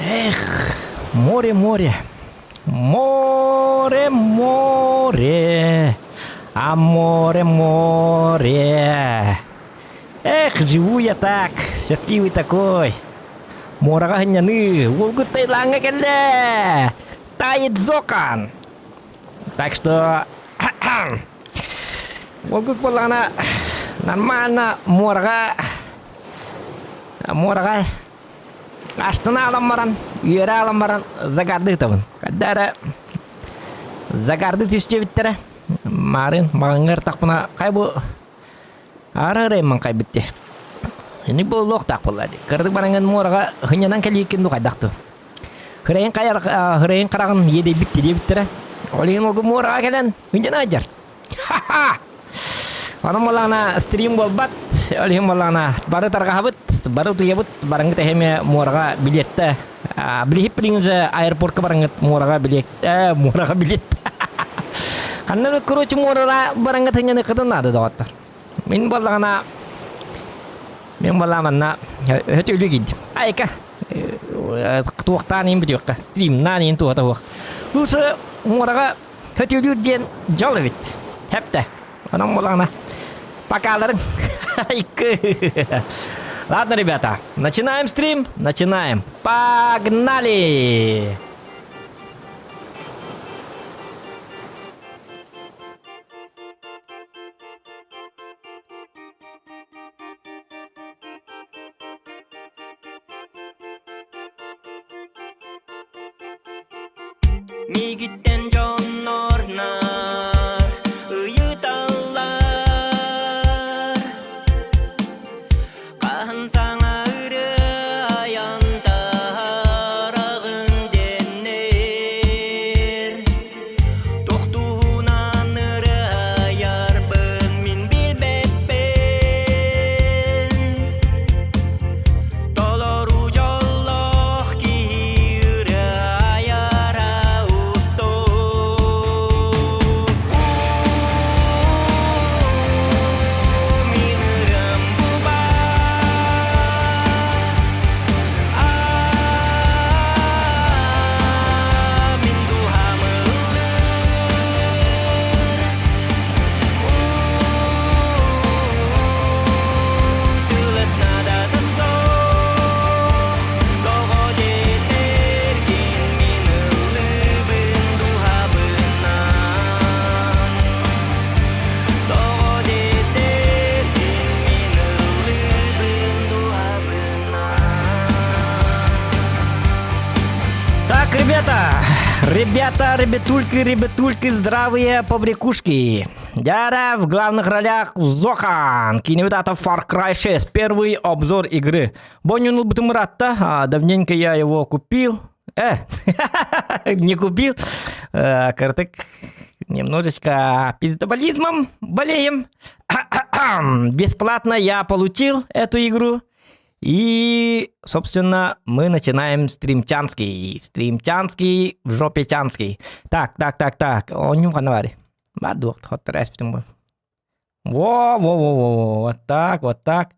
Эх, море, море. Море, море. А море, море. Эх, живу я так, счастливый такой. Морага гоняны, волгут тайланга келе. Тает зокан. Так что... волгут полана нормально, морга. Морга. Аштана аламаран, үйері аламаран, загарды табын. Каддары загарды түсте біттірі. Марын, мағыңғыр тақпына қай бұл ары-райман қай бітті. Ini bolok tak pula di. Kerja barangan murah, hanya nang kali ikan tu kadak tu. Herain kaya herain kerang ye de bit dia bitter. Oleh mau murah kalian, hanya ajar. Haha. Orang malana stream bobat, oleh malana baru terkahabut, baru tu yabut barang kita hanya murah bilet. Beli pring je airport ke barang murah bilet. Murah bilet. Karena kru cuma murah barang kita hanya ketan ada dokter. Min balana Yang mana itu lagi, ayah ketua tani betul kah stream nani itu atau apa? Lusa mereka itu dia jolly bit, hepta, orang malang na, pakalar, ладно, ребята, начинаем стрим, начинаем, погнали! Мигиттен жоннорнар ыйыталар кахансаңа үрі аянтарағын деннер тоқтуынан үрі аярбын мин билбеппен толору жоллох киірі аяра Ребятульки, здравые побрякушки. Дяра в главных ролях Зохан. Киневидата Far Cry 6. Первый обзор игры. Бонюнул Бутымратта. Давненько я его купил. Не купил. Картек. Немножечко пиздоболизмом болеем. Бесплатно я получил эту игру. И, собственно, мы начинаем стримчанский. Стримчанский в жопе чанский. Так. Он не канавари. Бадух, хот раз потом. Во. Вот так.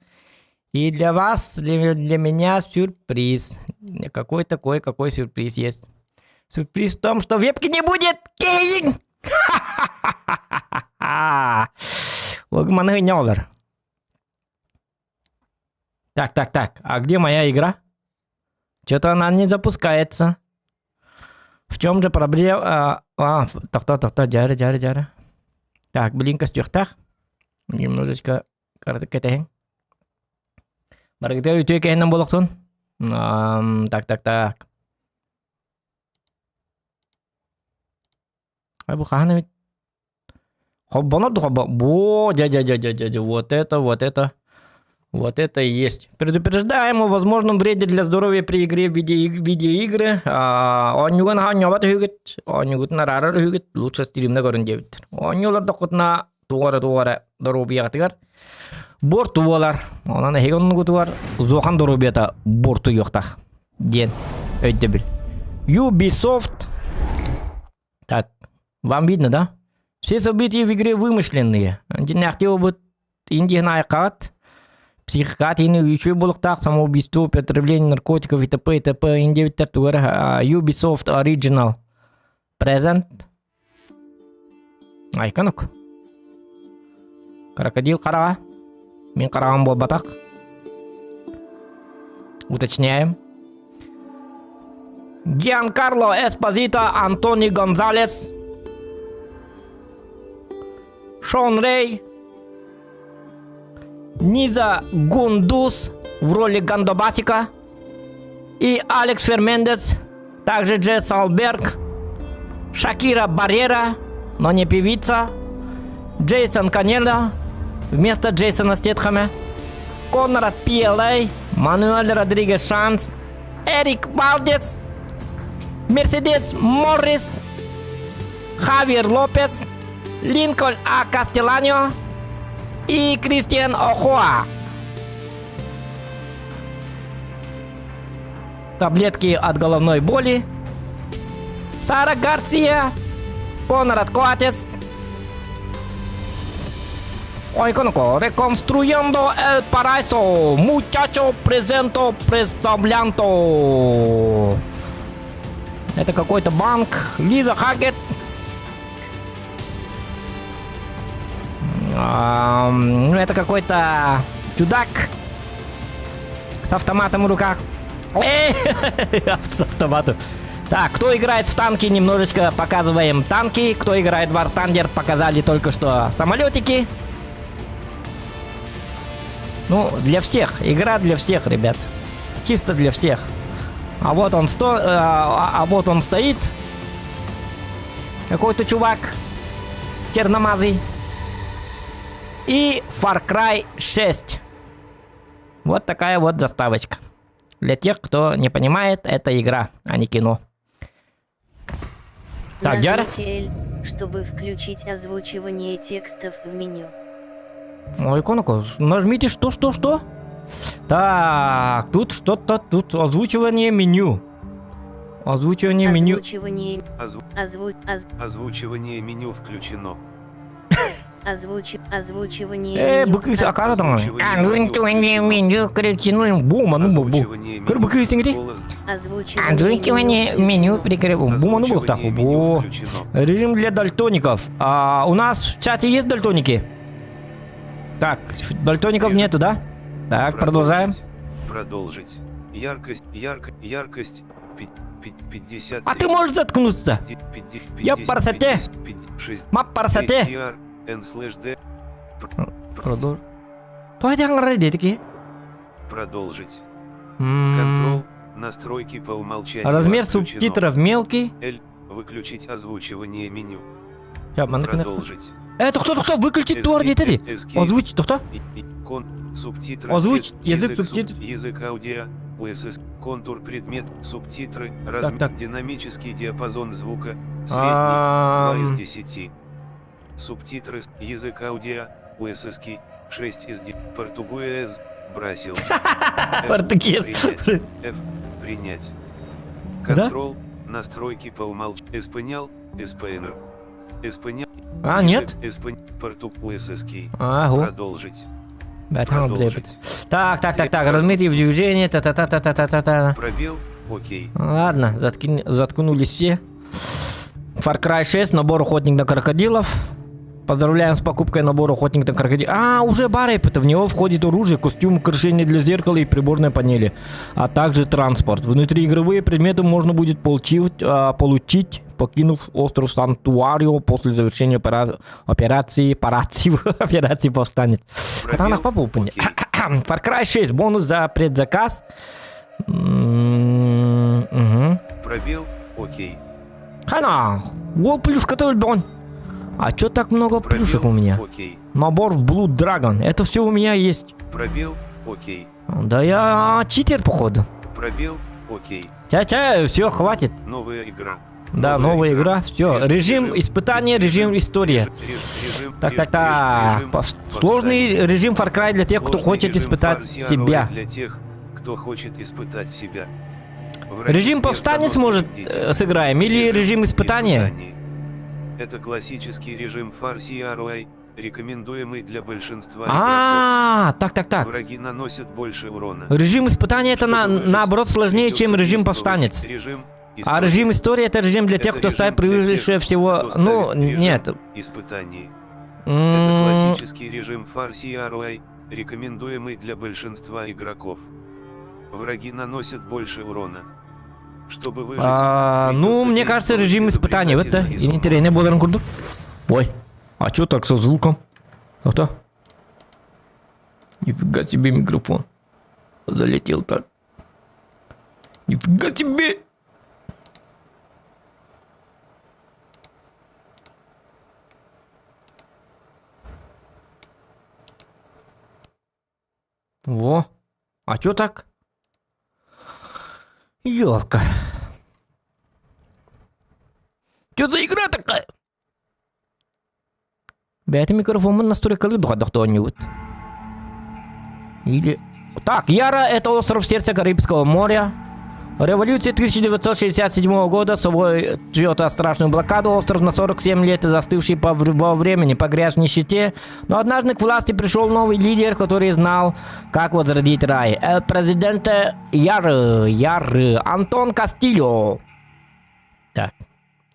И для вас, для меня сюрприз. Какой сюрприз есть? Сюрприз в том, что вебки не будет. Кейн! Лагманы нёлер. Так, а где моя игра? Что-то она не запускается. В чем же проблема? Так, джары. Так, блинка стюхтах. Немножечко картекетехен. Барагтер ютюкехен нам болохтун. Так. Ай, бухана ведь. Хоббанат, Во, дядя. Вот это и есть. Предупреждаем о возможном вреде для здоровья при игре в видеоигры. Онюган ханьяват хюгет, онюгут на рарар хюгет, лучше стрим на горен девит. Онюлар докут на тугара здоровья тигар. Борту болар. Онан хегон гутуар. Зохан здоровья борту йохтах. Ден. Ödebил. Ubisoft. Так, вам видно, да? Все события в игре вымышленные. Инди ахтео бут инди хайкат. психикатийный үй болуктак, самоубийство, употребление наркотиков и т.п. и т.п. Индивидуаль Ubisoft Original Present. Айканук. Крокодил карага. Мен караган болбатак. Уточняем. Гианкарло Эспозито, Антони Гонзалес, Шон Рей, Низа Гундус в роли Гандобасика и Алекс Фермендес, также Джесс Алберг, Шакира Баррера, но не певица, Джейсон Канело вместо Джейсона Стетхэма, Конрад Пиэлэй, Мануэль Родригес Шанс, Эрик Валдес, Мерседес Моррис, Хавьер Лопес, Линкольн А. Кастеланьо и Кристиан Охоа. Таблетки от головной боли. Сара Гарсия, Конрад Коатес. Ой, коноко, реконструяндо el paraíso, muchacho presento представлянто. Это какой-то банк. Лиза Хагет. Это какой-то чудак с автоматом в руках. С автоматом. Так, кто играет в танки, немножечко показываем танки. Кто играет в War Thunder, показали только что самолетики. Ну, для всех. Игра для всех, ребят. Чисто для всех. А вот он стоит. Какой-то чувак. Черномазый. И Far Cry 6. Вот такая вот заставочка. Для тех, кто не понимает, это игра, а не кино. Так, Джара? Нажмите L, чтобы включить озвучивание текстов в меню. Ой, коноко, нажмите что? Так, тут что-то, тут озвучивание меню. Озвучивание меню. Озвучивание меню включено. Озвучивание меню. Быкы акарадан. Озвучивание меню включено. Бума, ну бу. Быкы сингри. Озвучивание меню прикрепил. Бума, ну бу так. Режим для дальтоников. У нас в чате есть дальтоники? Так, дальтоников нету, да? Так, продолжаем. Продолжить. Яркость 50. А ты можешь заткнуться? Я парсате. Мап парсате. Продолжить. Продолжить. Контрол. Настройки по умолчанию. Размер отключено. субтитров мелкий. L. Выключить озвучивание меню. Продолжить. Это кто? Выключить то, где ты? Озвучить, кто? Субтитры. Озвучить язык субтитров. Язык аудио. УСС. Контур предмет. Субтитры. Размер. Динамический диапазон звука. Средний. 2 из 10. Субтитры. Язык аудио. УСС. 6 из 10. Португуэз. Брасил. Португез. F. Принять. Контрол. Настройки по умолчанию. Эспанял. СПНР. Эспанял. Нет? Португуэзский. Продолжить. Продолжить. Так. Размеры в движении. Та-та-та-та-та-та-та. Пробел. Окей. Ладно, заткнулись все. Far Cry 6, набор охотник на крокодилов. Поздравляем с покупкой набора охотник на крокодилов. Уже барайп, это в него входит оружие, костюм, украшение для зеркала и приборной панели, а также транспорт. Внутриигровые предметы можно будет получить, покинув остров Сантуарио после завершения операции повстанет. Far Cry 6, бонус за предзаказ. Пробел. Окей. Хана, вот плюшка-то ульбон. А чё так много плюшек у меня? Окей. Набор Blood Dragon. Это все у меня есть. Пробел. Окей. Да я читер, походу. Пробел. Окей. Все, хватит. Новая игра. Да, новая игра. Все. Режим испытания, режим история. Так. Сложный режим Far Cry для тех, кто хочет испытать себя. Для тех, кто хочет испытать себя. Режим повстанец может сыграем или режим испытания? Это классический режим Far Cry рекомендуемый для большинства А, так. игроков. Враги наносят больше урона. Режим испытания это Чтобы выжить, наоборот сложнее, чем придется режим действовать. повстанец. Режим А истории. режим истории это режим для Это тех, кто режим ставит для тех, превыше всего. кто ставит Ну, режим нет. испытаний. Это М, классический режим фарси ROI, рекомендуемый для большинства игроков. Враги наносят больше урона. Чтобы выжить, Ну, придется мне кажется, действовать режим испытания. Вот да. изобретательно и Интересно, более курду. Ой, а чё так со звуком? Ну-то. Нифига себе микрофон. Залетел так. Нифига себе. Во. А чё так? Ёлка. Чё за игра такая? Бәті микрофонмен настройкалы кто-нибудь. Или... Так, Яра — это остров в сердце Карибского моря. Революция 1967 года собой чьё-то страшную блокаду. Остров на 47 лет и застывший во времени, погряз в нищете. Но однажды к власти пришел новый лидер, который знал, как возродить рай. Президент Яры Антон Кастильо. Так,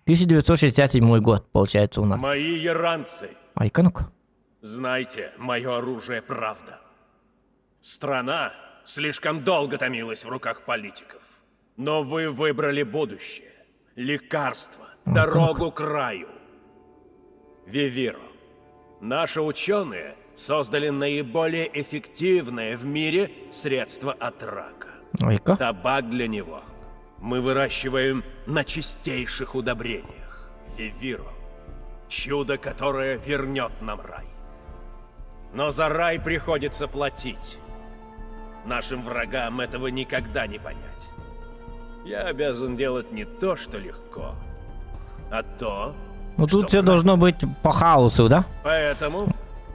1967 год, получается, у нас. Мои яранцы, Ай-ка, ну-ка. знайте, мое оружие правда. Страна слишком долго томилась в руках политиков. Но вы выбрали будущее, лекарство, дорогу к раю. Вивиро. Наши ученые создали наиболее эффективное в мире средство от рака. Ай-ка. Табак для него мы выращиваем на чистейших удобрениях. Вивиро. Чудо, которое вернет нам рай. Но за рай приходится платить. Нашим врагам этого никогда не понять. Я обязан делать не то, что легко, а то, Ну что тут все правильно. должно быть по хаосу, да? Поэтому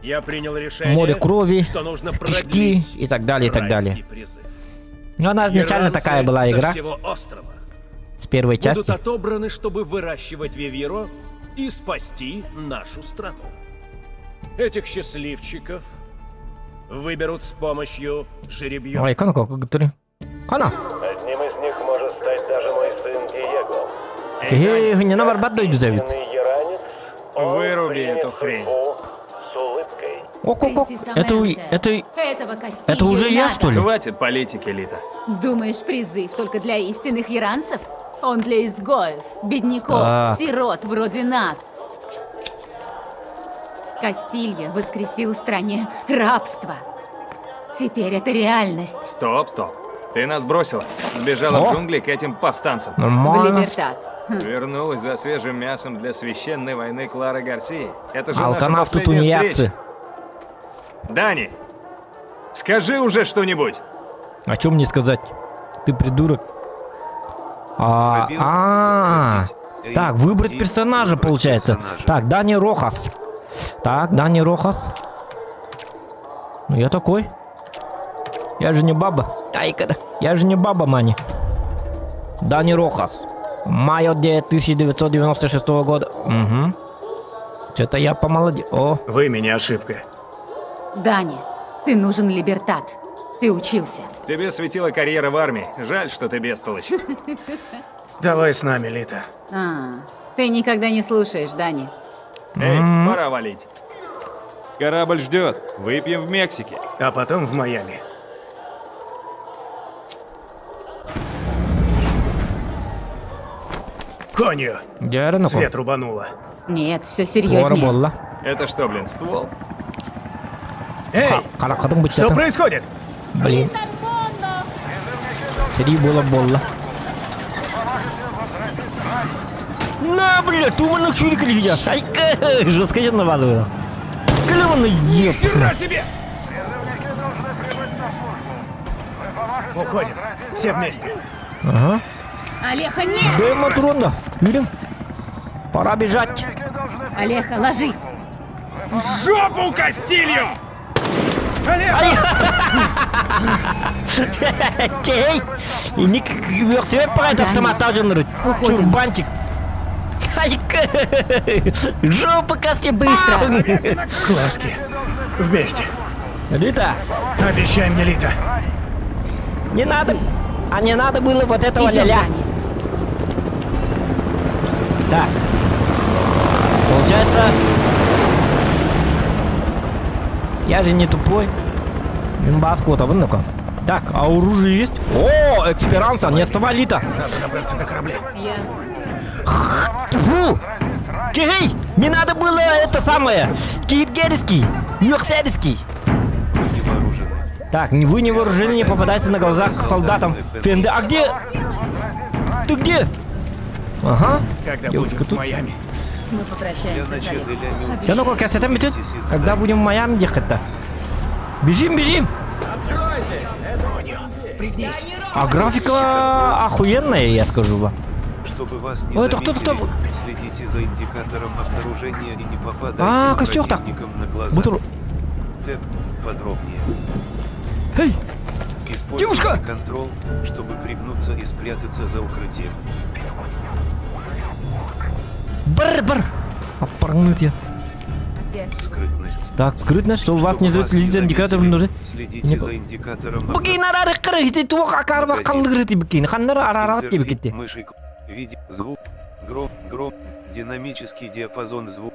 я принял решение, Море крови, что нужно кишки продлить и так далее, и так далее. райский призыв. Ну, она изначально Иранцы такая была со игра всего острова с первой будут части. отобраны, чтобы выращивать Вивиро и спасти нашу страну. Этих счастливчиков выберут с помощью жеребьев. Ой, ну как, который... Она! Одним из них может стать даже мой сын Диего. Не на варбат дойду, Давид. Истинный иранец, он Выруби примет эту хрень. судьбу с улыбкой. Ок-ок-ок. Этого Это уже я, что ли? Хватит политики, Лита. Думаешь, призыв только для истинных иранцев? Он для изгоев, бедняков, Так. сирот вроде нас. Кастилья воскресил в стране рабство. Теперь это реальность. Стоп. Ты нас бросила. Сбежала О. в джунгли к этим повстанцам. В Нормально. Либертат. Вернулась за свежим мясом для священной войны Клары Гарсии. Это же наша Алканавты последняя тунеядцы. встреча. Дани, скажи уже что-нибудь. О чем мне сказать? Ты придурок. Пробел, подтвердить. Так, выбрать персонажа Выбрать получается. персонажа. Так, Дани Рохас. Так, Дани Рохас. Ну я такой. Я же не баба. Ай-ка, я же не баба, Мани. Дани Рохас. Май 1996 года. Угу. Что-то я помолодел. О, Вы меня ошибка. Дани, ты нужен Либертат. Ты учился. Тебе светила карьера в армии. Жаль, что ты бестолочь. Давай с нами, Лита. Ты никогда не слушаешь, Дани. Эй, пора валить. Корабль ждет. Выпьем в Мексике. А потом в Майами. Конью! Дерно. Свет рубануло. Нет, все серьезнее. Болла. Это что, блин, ствол? Эй, Каракадым быть что это. происходит? Блин. Сри было болла. На, блядь, ты умный чурик или где? Ай-ка, жестко же навалываю. Клеванный еб. Хера себе! Уходим. Все вместе. Ага. Алеха, нет! Да, Матронда. Видим? Пора бежать. Алеха, ложись. В жопу Кастилью! Олег! Окей. И ник себе парает автомат, Уходим. Чурбанчик. Ай, Жопа кости. Быстро. Кладки. Вместе. Лита, Обещай мне, Лита. не надо. А не надо было вот этого Идем, ля-ля. Дани. Так. Получается... Я же не тупой. Имбаскота, вон ну-ка. Так, а оружие есть? О, Эксперанса, не отставай, Лита. Надо добраться до корабля. Ясно. Фу! Кей! Не надо было это самое! Киевгерский! Нюрсельский! Не вооружены. Так, вы не вооружены, не попадайте на глаза к солдатам. Фенды, а где? Ты где? Ага. Когда Девочка, будем в тут. Майами? Мы Я попрощаемся с начал Олегом. Все, ну как это метет? Когда будем в Майами ехать-то? Бежим, бежим! Конью, пригнись. А графика охуенная, я скажу вам. Чтобы вас не О, это кто-то заметили, следите за индикатором обнаружения и не попадайте А, с костюм-то. противником на глаза. Бутур... Тэп подробнее. Эй! Используйте Девушка! контрол, чтобы пригнуться и спрятаться за укрытием. Бар-бар! Опорнуть я. Скрытность. Так, скрытность, что у вас Чтобы не следить за индикатором заметили, нужно. Следите за индикатором Букин арары кырыйты туга карва калдырыты букин. Ханнар арарат интерфейс букин. мыши, виде, звук, гром, динамический диапазон звук,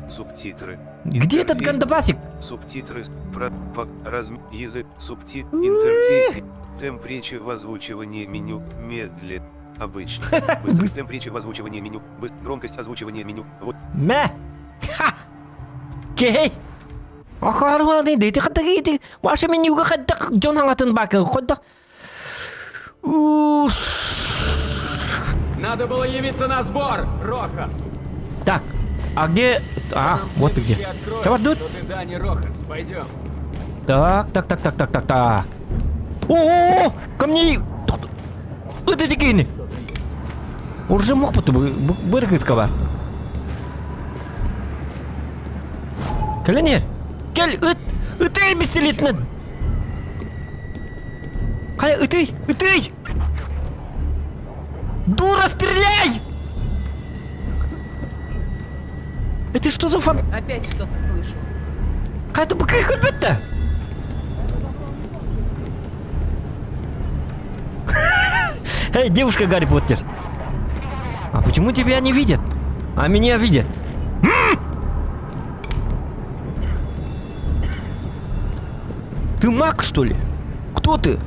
субтитры. Где этот Интерфейс, гандабасик? Субтитры, язык, интерфейс, темп речи в озвучивании меню, медленно, обычно, быстрый темп речи в озвучивании меню, громкость озвучивания меню, вот. Мэ! Ха! Кей! Ахарва не дейте хатагите. Ваша менюга хаттак Джон хангатын бака ходда. Надо было явиться на сбор, Рохас. Так, а где... А, вот ты где. Чего ждут? Тут и Дани Рохас, пойдем. Так. О, ко мне... Вот эти кины. Уже мог бы быргыскова. Калинер, кел, ыты беселитнен. Кая, ыты! Дура, стреляй! Это что за фан... Опять что-то слышу. Какая-то быкая хульбетта! Эй, девушка Гарри Поттер! А почему тебя не видят? А меня видят? Ты маг, что ли? Кто ты?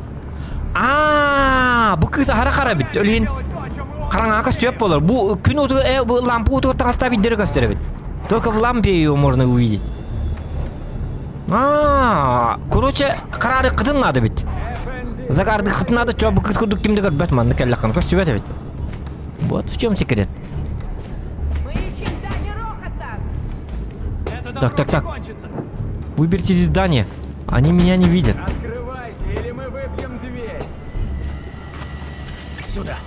Бұл кыз ара бит. Өлген қараңаққа сөп болар. Бұл күн өтігі, бұл лампы өтігі тағыста бит дерек өстері бит. Только в лампе ее можно увидеть. Короче, қарары қытын надо бит. Загарды қытын надо, чё бұл кыз күрдік кімді көріп бәтман, кәлі аққан көстіп бәті бит. Вот в чем секрет. Так. Выберите здесь здание. Они меня не видят. Открывайте, или мы выбьем дверь. Сюда.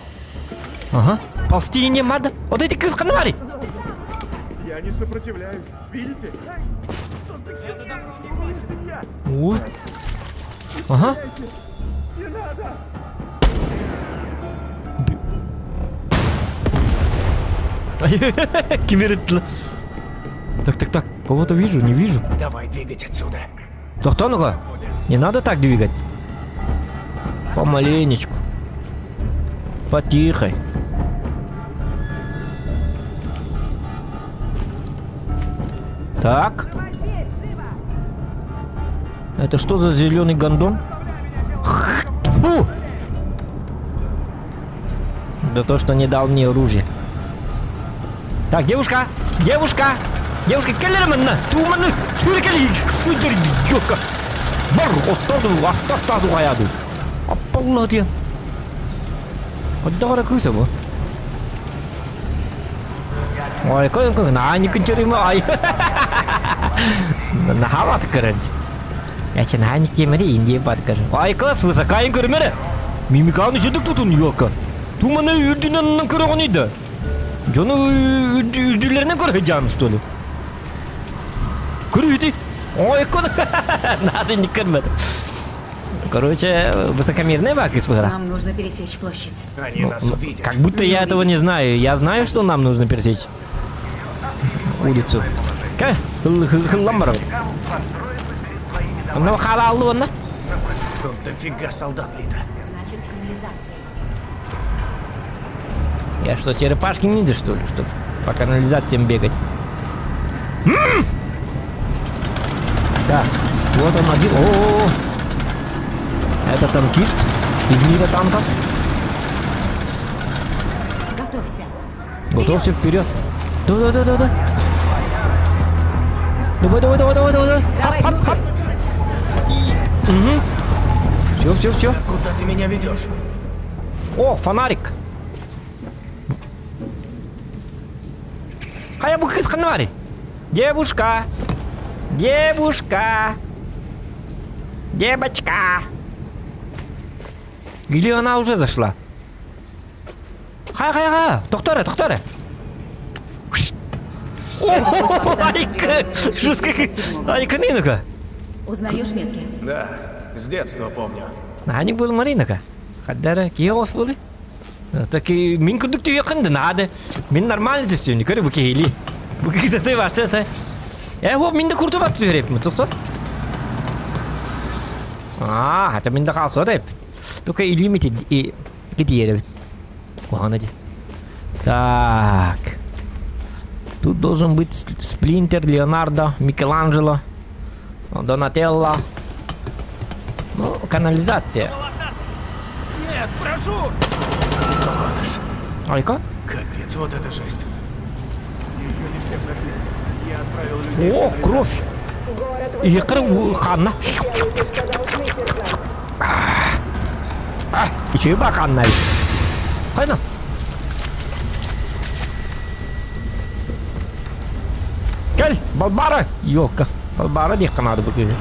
Ага. Ползти не надо. Вот эти кыз-канвари. Я не сопротивляюсь. Видите? Ой. Ага. Кимерит. Так. Кого-то вижу, не вижу. Давай двигать отсюда. Да кто ну-ка? Не надо так двигать. Помаленечку. Потихой. Так. Это что за зеленый гондон? Фу! Да то, что не дал мне оружие. Так, девушка! Келлерманна! Туманы! Сюрикали! Судер! Йока! Бар! Оттоду! Астастазу гаяду! Аппалладия! Коддагара күйсі бұл? Ой, кой, наани күнчеріме ай! Нахават көрінді. Яші наани кемері инде бар көрі. Ай, класс высокайын көрмері! Мимиканы жедік тұтын, йока! Туманы үрдінен көріғын еді. Жоны үрділерінен көрі жаны, что ли? Көрі ой, кон! Надо не көрмеді. Короче, высокомерный баг из игра. Нам нужно пересечь площадь. Они нас увидят. Как будто я этого не знаю. Я знаю, что нам нужно пересечь. улицу. Ка, хылламбар. Ну, халаллы он, да? Тут дофига солдат, Лита. Значит, в канализацию. Я что, черепашки ниндзя, что ли, чтобы по канализациям бегать? Да, вот он один. О, это танкист из мира танков. Готовься. Готовься вперед. Да. Давай. Давай внутрь. Все. Куда ты меня ведешь? О, фонарик. Кая бы кыз фонарик? Девушка. Девочка. Или она уже зашла? Хай. Тоқтары. О, Айка Нинака. Узнаешь метки? Да, с детства помню. Наник был Маринака. Хаддара, киос были? Таки мин күдікті якынды нады. Мен нормально тестем, көрі бұке елі. Бұке кітатай басы әті. Хоп, мен де күрті баты өреп мұ, тұқса? Хата мен де қалсы өреп. Только елі меті кеті еребет. Оған әді. Так. Тут должен быть Сплинтер, Леонардо, Микеланджело, Донателло. Ну, канализация. Нет, прошу! Айка? Капец, вот это жесть. О, кровь! И Ханна. Еще и Ханна. Хайна. Gel Balbara. Yok. Balbara diye kanadı bu köyü.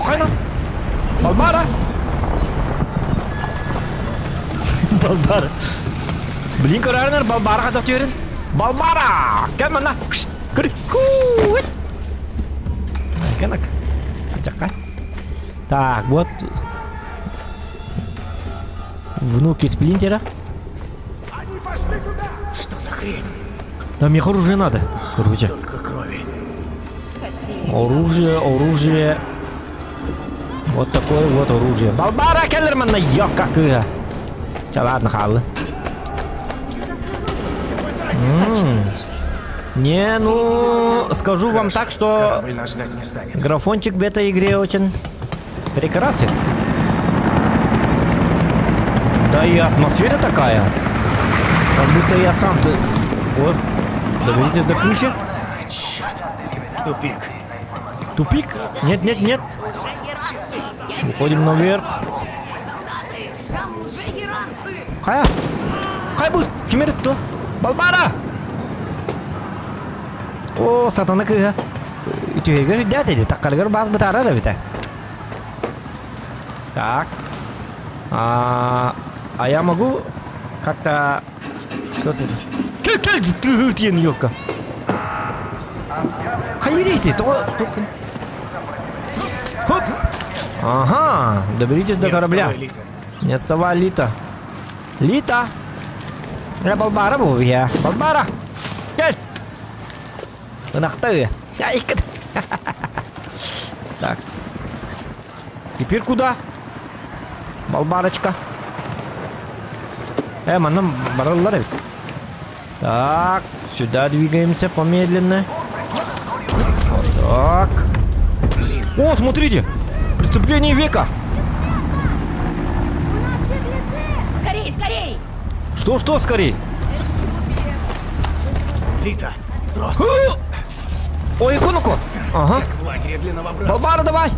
Hayna. Balbara. Balbara. Блин, көрәрінер Балбара қадақ түйерін. Балбара! Кәл мәнна. Көрі. Кәнак. Ачаққа. Так, вот. Внуки Сплинтера. Что за хрень? Нам их оружие надо. Короче. Столько крови. Оружие. Вот такое вот оружие. Балбара Келлерман на ёкка. Ча, ладно, халы. Не, ну, скажу вам так, что Корабль нас ждать не станет. графончик в этой игре очень прекрасен. Да и атмосфера такая. Как будто я сам-то... Вот. Доберитесь до крыши. Черт. Тупик. Тупик? Нет. Уходим наверх. Кай будет? Кемер кто? Балбара! О, сатана кыга. Тюрьга дядя, так калгар бас бытара да бита. Так. А я могу как-то... Что ты? Ты тен ёка. Хайрите, то... Хоп! Ага, доберитесь до корабля. Не отставай, Лита. Лита! Я Балбара был, я. Балбара! Есть! Нахты! Так. Теперь куда? Балбарочка. Манам бараллары. Так, сюда двигаемся помедленно. Вот так. О, смотрите! Преступление века! Скорей! Что скорей? Лита, трос. Ой, иконку! Ага. В лагере для новобранцев. Балбара, давай!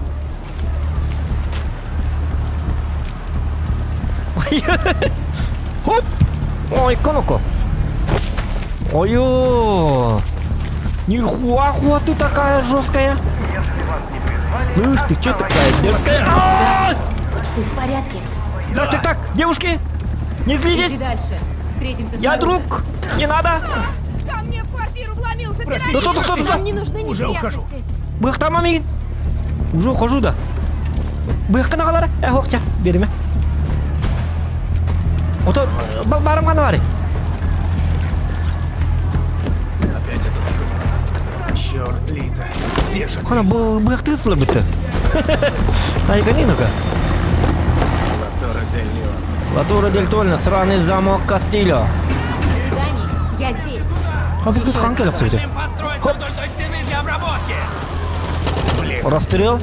Хоп! Ой, иконку! Ой-ё! Нихуахуа ты такая жесткая! Слышь, ты чё такая дерзкая? Ты в порядке? Да ты так, девушки! Не Иди злитесь! дальше. Встретимся Я снаружи. друг! Не надо! Ко мне в квартиру вломился Простите, Да кто-то, кто-то! Нам не нужны Уже ухожу. неприятности. Быхтамамин! Уже ухожу, да. Быхканагалары, хохча, береме. Вот Балбарам канавари. слышать. Кана быхты слабыты. Ай, конинука. Латора дель Леон. Латура дель Тольна, сраный замок Кастильо. Дани, я здесь. А вы кыз ханкелек сөйді. Хоп. Расстрел.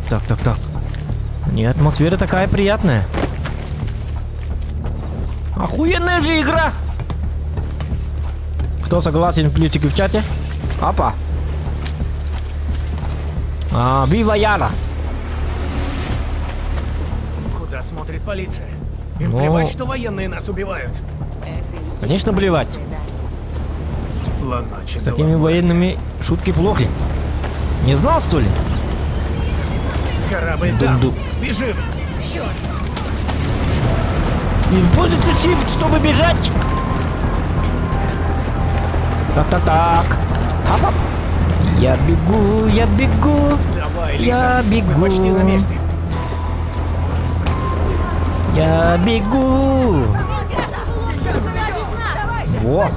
Так. Не, атмосфера такая приятная. Охуенная же игра. Кто согласен, плюсики в чате? Опа. Вива Яра. Куда смотрит полиция? Им Ну. плевать, что военные нас убивают. Конечно, блевать. С такими военными шутки плохи. Не знал, что ли? Корабль там. Дум-дум. Бежим. Используйте shift, чтобы бежать. Так. Хоп. Я бегу. Давай, Я Лита. бегу. Мы почти на месте. Я бегу. Во.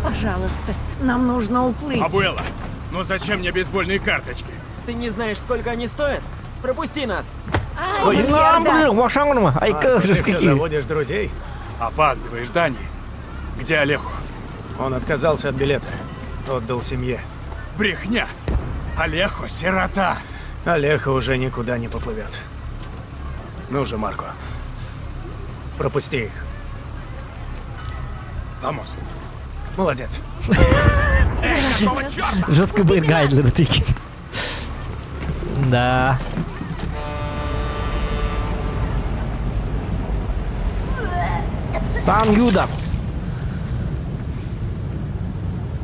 Пожалуйста, нам нужно уплыть. Абуэла, ну зачем мне бейсбольные карточки? Ты не знаешь, сколько они стоят? Пропусти нас. Блин, Вашангнума. Ай, как Ты же все какие. заводишь друзей? Опаздываешь, Дани. Где Олеху? Он отказался от билета. Отдал семье. Брехня. Олеху сирота. Олеха уже никуда не поплывет. Ну же, Марко. Пропусти их. Вамос. Молодец. Жестко будет гайдлер тикет. Да. Сан Юдас.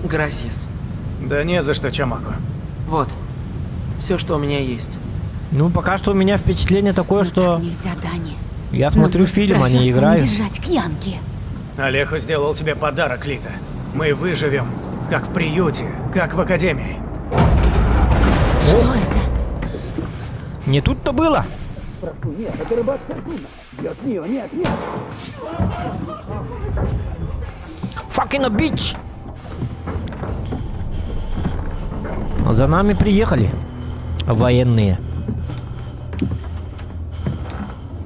Грасиас. Да не за что, Чамако. Вот. Все, что у меня есть. Ну, пока что у меня впечатление такое, что Нельзя, Дани. я смотрю фильм, а не играю. Бежать к Янке. Олеху сделал тебе подарок, Лита. Мы выживем, как в приюте, как в академии. Что это? Не тут-то было. Fucking a bitch. За нами приехали военные.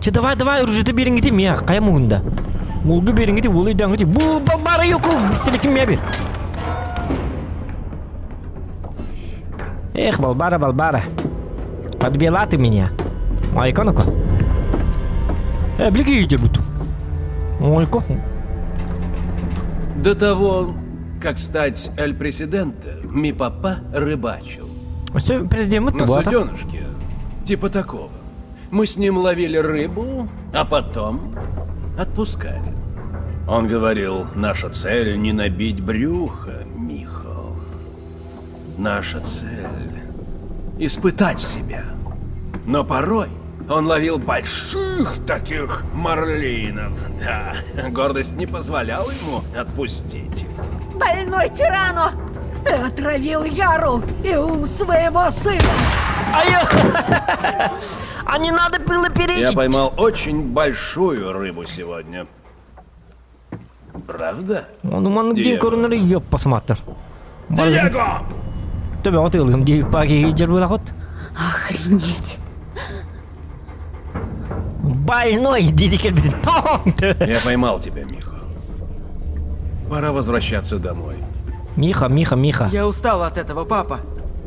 Че, давай, уже ты береңгіте мия, қай мұғында? Мұлғы береңгіте, олай даңгіте. Бұл бары yoku, бістелікім мия бер. Эх, балбара. Подвела ты меня. Майка, ну-ка. Бликите будто. Ой-ка. До того, как стать эль-президенте, ми папа рыбачил. А что, президент, На вот это? суденышке. Типа такого. Мы с ним ловили рыбу, а потом отпускали. Он говорил, наша цель не набить брюхо, Михо. Наша цель испытать себя. Но порой он ловил больших таких марлинов. Да, гордость не позволяла ему отпустить их. Больной тирану! Ты отравил Яру и ум своего сына! А не надо было Я перечить. поймал очень большую рыбу сегодня. Правда? Он у меня где Диего. коронер ёп посмотр. Диего! Тебе вот илым, где паги был ход. Охренеть. Больной дидикер бит. Я поймал тебя, Михо. Пора возвращаться домой. Миха. Я устал от этого, папа.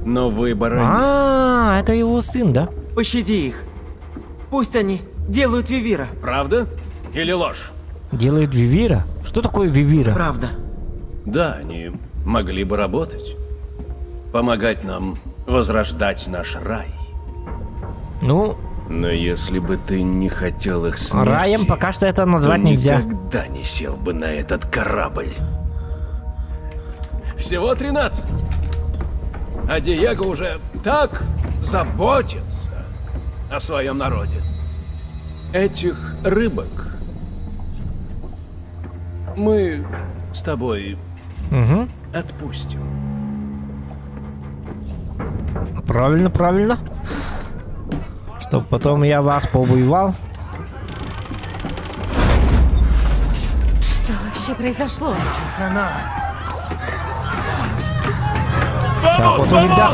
Но выбора нет. А, это его сын, да? Пощади их. Пусть они делают Вивира. Правда? Или ложь? Делает Вивира? Что такое Вивира? Правда. Да, они могли бы работать. Помогать нам возрождать наш рай. Ну, Но если бы ты не хотел их смерти, раем пока что это назвать то нельзя. никогда не сел бы на этот корабль. Всего 13. А Диего уже так заботится о своем народе. Этих рыбок мы с тобой Угу. отпустим. Правильно. Чтоб потом я вас повоевал. вообще произошло? Хана. Так, вот он, ребят.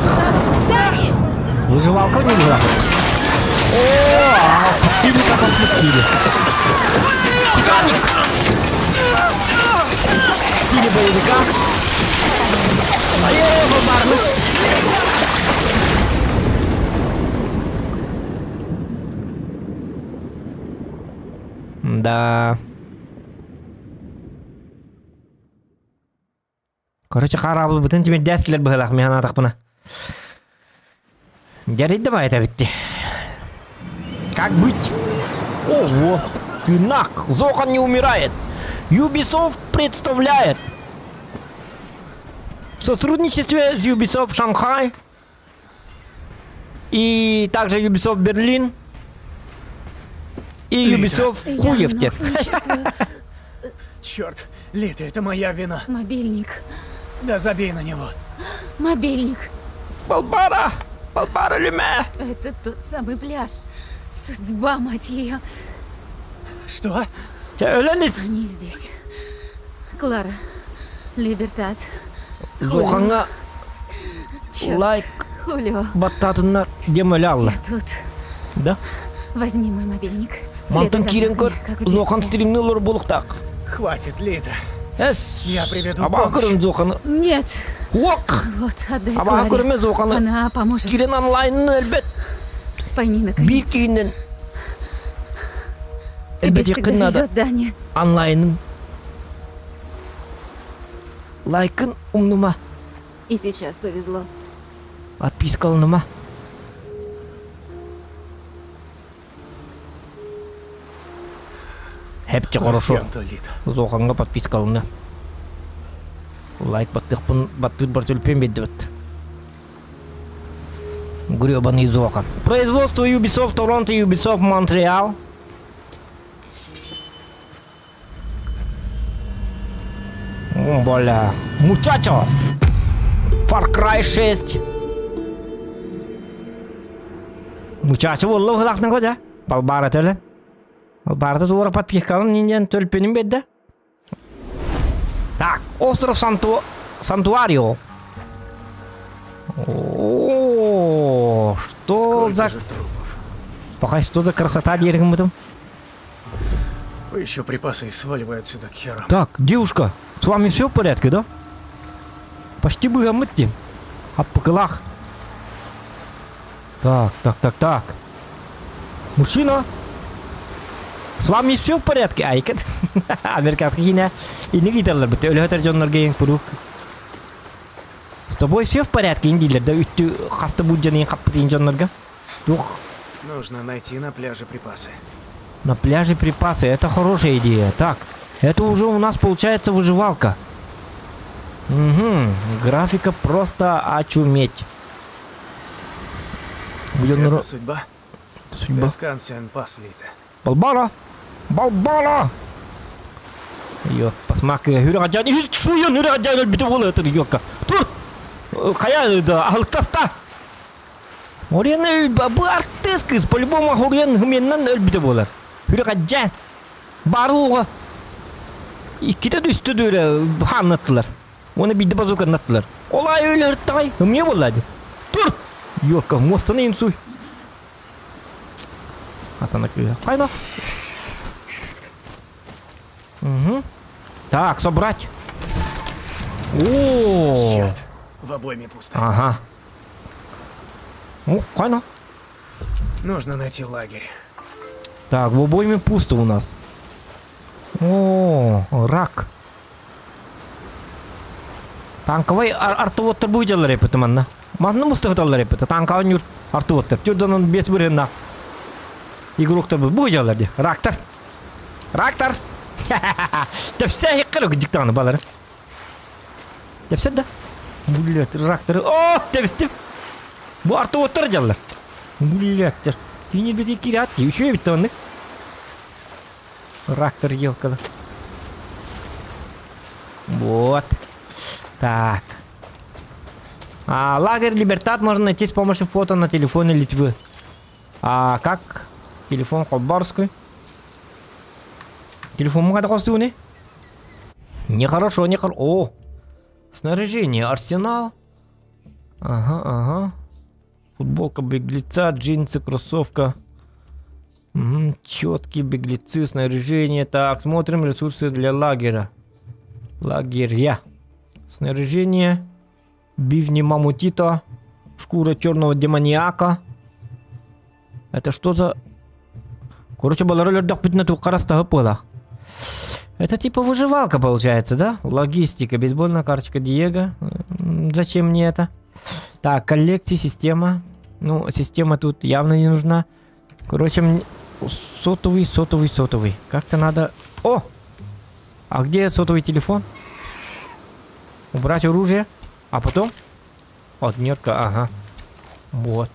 Выживалка не была. О, отпустили, как отпустили. Титаник! В стиле боевика. Барнус. Да. Короче, харабыл бүтін темен дәстілер бұғылақ механа тақпына. Жарайды ба это бітті. Как быть? Ого, пинак, Зохан не умирает. Ubisoft представляет. В сотрудничестве с Ubisoft Шанхай и также Ubisoft Берлин и Ubisoft Хуевте. Черт, Лита, это моя вина. Мобильник. Да забей на него. Мобильник. Балбара! Балбара Люме! Это тот самый пляж. Судьба, мать ее. Что? Тәуленіз! Они здесь. Клара. Либертат. Зоханға Черт. лайк Хулио. баттатынна демелі алла. Все тут. Да? Возьми мой мобильник. Мантын Следуй за кирен көр, мной, как в Зохан детстве. стримні лор болықтақ. Хватит, Лита. Эс! Я приведу Аба помощь. көрін Зоханы. Нет. Ок! Вот, отдай Аба Кларе. көріме Зоханы. Она поможет. Кирен онлайнын әлбет. Пойми, Bir наконец. кейінен. Тебе Әлбет всегда якын надо. везет, Даня. Онлайнын. Лайкын умнума. И сейчас повезло. Подпискалыныма. Hepçi хорошо. Лосьянто, Лита. Зоханға подпискалыны. Лайк баттықпын, баттыр бір түлпен бедді бітті. Гребаный Зохан. Производство Ubisoft Торонто и Ubisoft Монреал. Бля. Мучачо. Far Cry 6. Мучачо болу ғылақны қода. Балбара төлі. Балбарда туғыра подпискалын ненден төлпенім бедді. Так, остров Сантуарио. О, что Сколько за... же трупов. Пока что за красота деревом этом. Еще припасы и сваливай отсюда к херам. Так, девушка, с вами все в порядке, да? Почти бы гамытти. А по кылах. Так. Мужчина, с вами все в порядке? Айкет. Американский кино. И не гитарлар бітті. Өлі өтер жонларға ең пұру. С тобой все в порядке, индилер, да? Үтті қасты бұджан ең қаппы дейін жонларға. Дух. Нужно найти на пляже припасы. На пляже припасы. Это хорошая идея. Так, это уже у нас получается выживалка. Угу. Графика просто очуметь. Будем Это судьба? Судьба. Висконсин пас, Лита. Балбара! Балбара! Йо, посмакай. Хүрәҗән, суйын хүрәҗән бите булы это йокка. Тур! Кая да алтаста. Орен бу артистка, по-любому орен меннән бите булыр. Хүрәҗән. Баруга. Иките düştü дөрә ханнатлар. Оны биде базука натлар. Олай өлер тай. Мне болады. Тур! Йокка, мостаны инсуй. Атана күйе. Қайда? Угу. Так, собрать. О, Черт, в обойме пусто. ага. О, қайда? Нужно найти лагерь. Так, в обойме пусто у нас. О, рак. Танковый артывоттар бұйжалар епеті манна. Манны мұстығыталар епеті. Танковый нүр артывоттар. Түрденін бес бірінна. Игроктар бұйжалар де. Рактар. Рактар. Тепсе хеккер диктаны балары. Тепсе да. Блять, рактар. О, тепсе. Бу артывоттар жалар. Блять. Кине бете кирят. Еще бит тонны. Рактор елкада. Вот. Так. Лагерь Либертат можно найти с помощью фото на телефоне Литвы. А как? Телефон Холбарской. Телефон мага да костюне? Нехорошо, нехорошо. О! Снаряжение, арсенал. Ага. Футболка беглеца, джинсы, кроссовка. Угу. Четкие беглецы, снаряжение. Так, смотрим ресурсы для лагеря. Лагеря. Снаряжение. Бивни мамутита. Шкура черного демониака. Это что за... Короче, баларолердах питнату карастага пола. Это типа выживалка получается, да? Логистика, бейсбольная карточка Диего. Зачем мне это? Так, коллекции, система. Ну, система тут явно не нужна. Короче, мне... Сотовый. Как-то надо... О! А где сотовый телефон? Убрать оружие. А потом? Отметка, ага. Вот.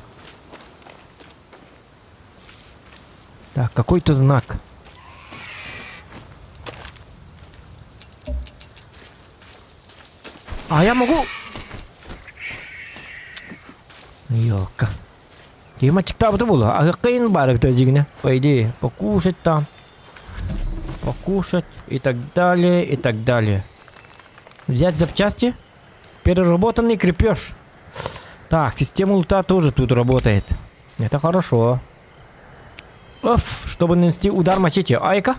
Так, какой-то знак. А я могу... Ёлка. Темочек-то было. А какие бары то зигня? По идее, покушать там. Покушать и так далее, и так далее. Взять запчасти. Переработанный крепеж. Так, система лута тоже тут работает. Это хорошо. Оф, чтобы нанести удар мачете. Айка.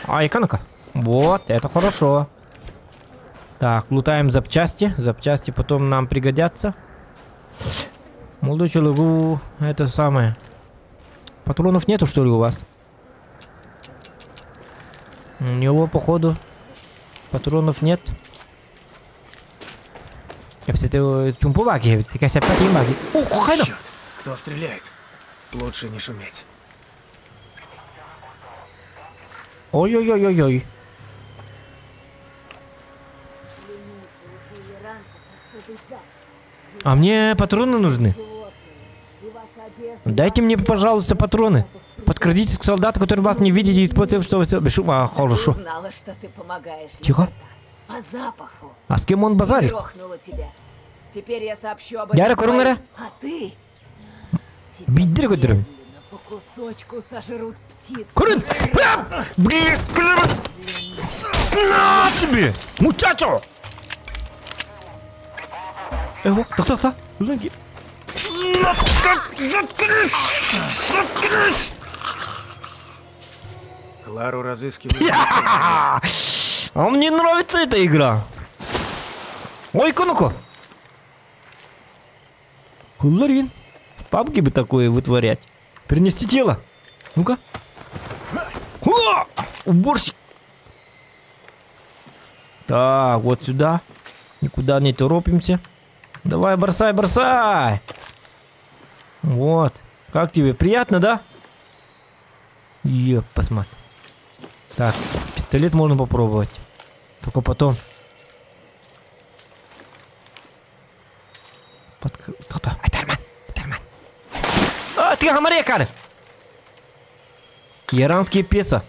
Айка, ну-ка. Вот, это хорошо. Так, лутаем запчасти. Запчасти потом нам пригодятся. Молодой человек, это самое. Патронов нету, что ли, у вас? У него, походу, патронов нет. Я все чумпуваки, ты косяпати маги. О, хайда! Черт, кто стреляет? Лучше не шуметь. Ой-ой-ой-ой-ой. А мне патроны нужны. Дайте мне, пожалуйста, патроны. Подкрадитесь к солдату, который вас не видит и использует, что вы... Без шума, хорошо. Знала, что ты помогаешь. Тихо. По запаху. А с кем он базарит? Грохнула тебя. Теперь я сообщу об этом. Дяра Корунгара? А ты? Бидер Годером. По кусочку сожрут птиц. Курин! Блин! На тебе! Мучачо! Эго, кто? Ноги. Клару разыскивают. А мне нравится эта игра. Ой-ка, ну-ка. Хуларин. В пабге бы такое вытворять. Перенести тело. Ну-ка. Уборщик. Так, вот сюда. Никуда не торопимся. Давай, бросай. Вот. Как тебе? Приятно, да? Еп, посмотри. Так, пистолет можно попробовать. Только потом. Кто? Айтарман. А, ты гамарекар! Иранские песо.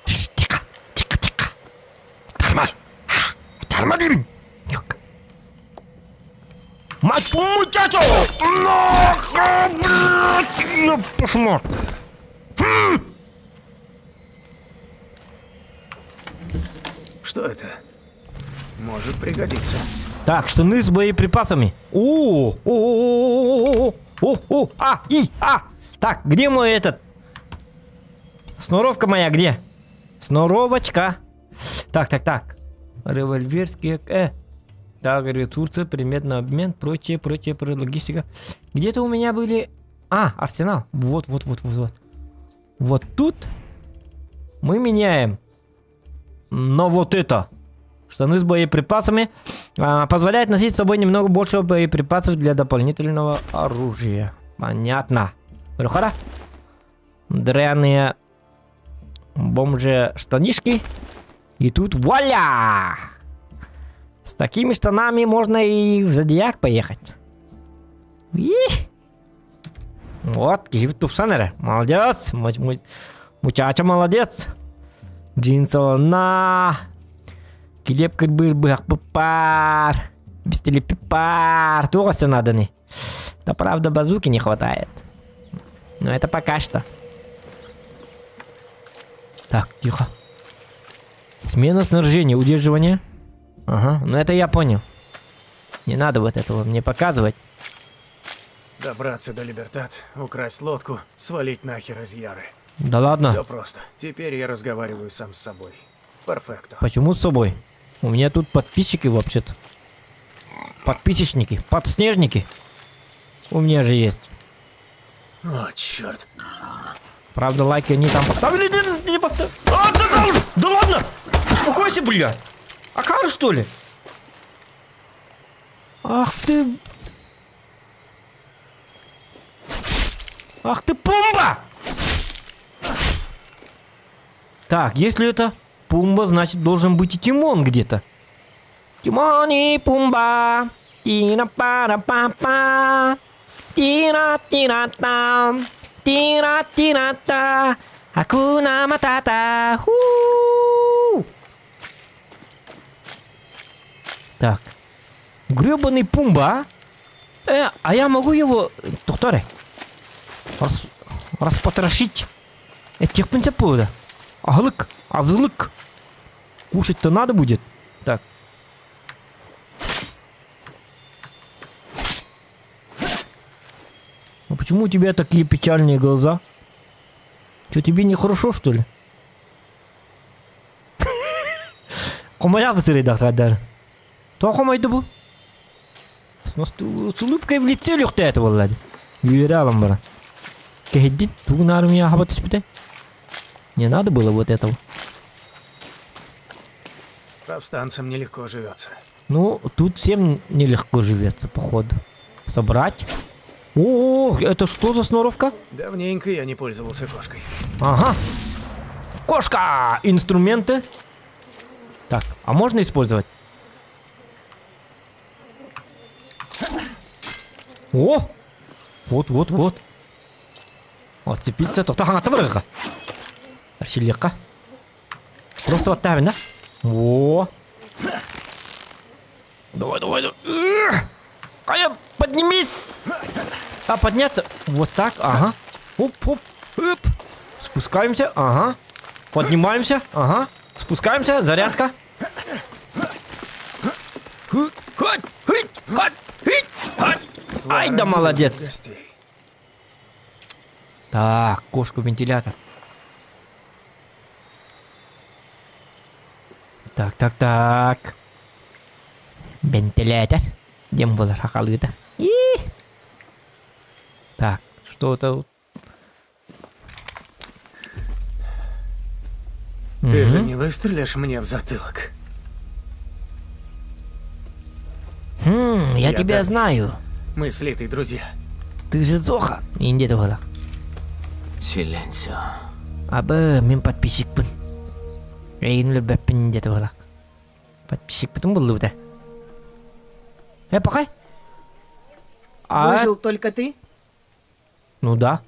Тихо. Айтарман. Мать мучачо! Посмотри. Что это? Может пригодиться. Так, штаны с боеприпасами. Так, где мой этот? Сноровка моя где? Сноровочка. Так. Револьверские. Так, ресурсы, предметный обмен, прочее, логистика. Где-то у меня были... А, арсенал. Вот. Вот тут мы меняем. Но вот это. Штаны с боеприпасами позволяет носить с собой немного больше боеприпасов для дополнительного оружия. Понятно. Рухара. Дряные бомжи штанишки. И тут вуаля! С такими штанами можно и в Зодиак поехать. Вот, Киевтуфсанер. Молодец. Мучачо молодец. Джинсо на... Келепкой был бы пар. Без телепипар. Тоже надо не. Да правда базуки не хватает. Но это пока что. Так, тихо. Смена снаряжения, удерживание. Ага, ну это я понял. Не надо вот этого мне показывать. Добраться до Либертат, украсть лодку, свалить нахер из Яры. Да ладно. Все просто. Теперь я разговариваю сам с собой. Перфекто. Почему с собой? У меня тут подписчики вообще-то. Подписчики, подснежники. У меня же есть. О, черт. Правда, лайки они там поставили, не поставили. А, да ладно! Успокойся, бля! Акар, что ли? Ах ты... Ах ты, Пумба! Так, если это Пумба, значит должен быть и Тимон где-то. Тимон и Пумба. Тина-пара-па-па. Тина-тина-там. Тина-тина-та. Акуна матата. Ху. Так. Гребаный Пумба. А я могу его... Тухтаре. Распотрошить. Этих принципов, да. Аглык, азлык. Кушать-то надо будет. Так. А почему у тебя такие печальные глаза? Что, тебе нехорошо, что ли? Комая в средах, даже. То комай дубу. С улыбкой в лице легкая этого, Влади. Уверял, брат. Кехидин, тугна армия хабат испытай. Не надо было вот этого. Повстанцам нелегко живется. Ну, тут всем нелегко живется, походу. Собрать. О, это что за сноровка? Давненько я не пользовался кошкой. Ага. Кошка! Инструменты. Так, а можно использовать? О! Вот. Отцепиться. Тохтаха. Арсилека. Просто вот так, да? Во. Давай. Кая, поднимись. А, подняться. Вот так, ага. Оп. Спускаемся, ага. Поднимаемся, ага. Спускаемся, зарядка. Ай, да молодец. Так, кошку-вентилятор. Так. Вентилятор. Где мы были, шакалы-то? Так, что-то... Ты же не выстрелишь мне в затылок? Я тебя знаю. Мы с Литой друзья. Ты же Зоха. Инде это было. Силенсио. Абы, мен подписчикпын. Эйнлер бәппін инде это было. Подписчикпын болды бұда. Пақай. Выжил только ты? Ну да.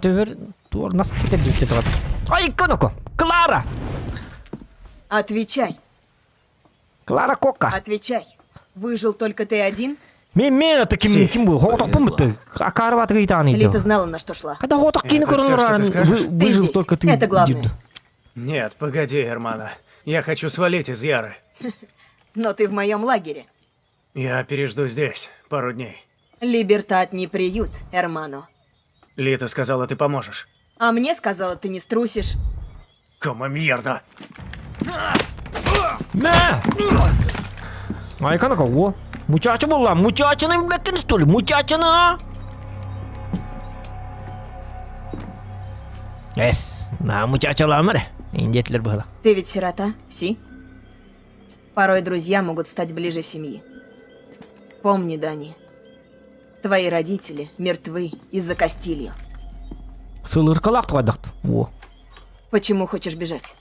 Ты нас где-то. Ай, коноко! Клара! Отвечай. Клара Кока. Отвечай. Выжил только ты один? Мен таким ким был? Хоток помните? Акарва тритан идет. Лита знала, на что шла. Когда хоток кино Это всё, что ты скажешь? выжил здесь. только ты. Это главное. Нет, погоди, Эрмана. Я хочу свалить из Яры. Но ты в моем лагере. Я пережду здесь пару дней. Либертат не приют, Эрмано. Лита сказала, ты поможешь. А мне сказала, ты не струсишь. Кома мьерда! Да! Ай, коноко, во. Мучача была. Мучачаның бәкін, что ли? Мучачаны, мучачаламыр. Индетлер было. Ты ведь сирота, Си? Порой друзья могут стать ближе семьи. Помни, Дани, твои родители мертвы из-за Кастилью. Сылыркалақ туадықты. Во. Почему хочешь бежать?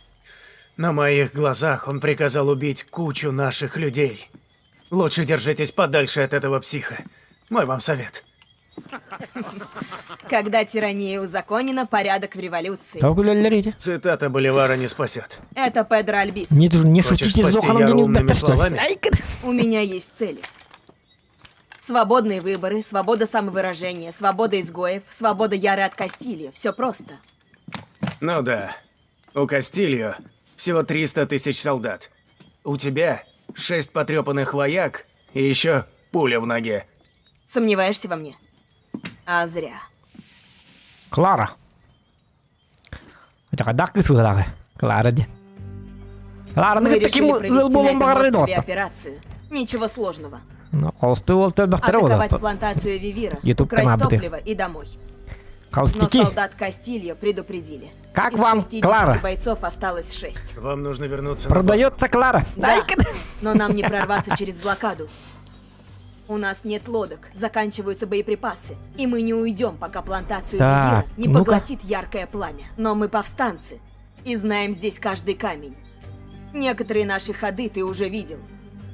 На моих глазах он приказал убить кучу наших людей. Лучше держитесь подальше от этого психа. Мой вам совет. Когда тирания узаконена, порядок в революции. Так гулялерите. Цитата Боливара не спасет. Это Педро Альбис. Не Хочешь шутите с спасти Зоханом Яру где-нибудь умными бәттер, что ли? словами? Ай, У меня есть цели. Свободные выборы, свобода самовыражения, свобода изгоев, свобода Яры от Кастильо. Все просто. Ну да. У Кастильо всего 300 тысяч солдат. У тебя 6 потрепанных вояк и еще пуля в ноге. Сомневаешься во мне? А зря. Клара. Это когда кысылағы? Клара де. Клара, Мы решили таким провести на болом этом бағарайды острове отты. операцию. Ничего сложного. Қолсты ол төлбақтары Атаковать олады. плантацию Вивира, YouTube украсть канал бітір. топливо и домой. Но Холстики. солдат Кастильо предупредили. Как Из вам, 60 Клара? бойцов осталось 6. Вам нужно вернуться на Продается Клара. Да, но нам не прорваться через блокаду. У нас нет лодок, заканчиваются боеприпасы, и мы не уйдем, пока плантацию Так, Вивира не ну-ка. поглотит яркое пламя. Но мы повстанцы, и знаем здесь каждый камень. Некоторые наши ходы ты уже видел.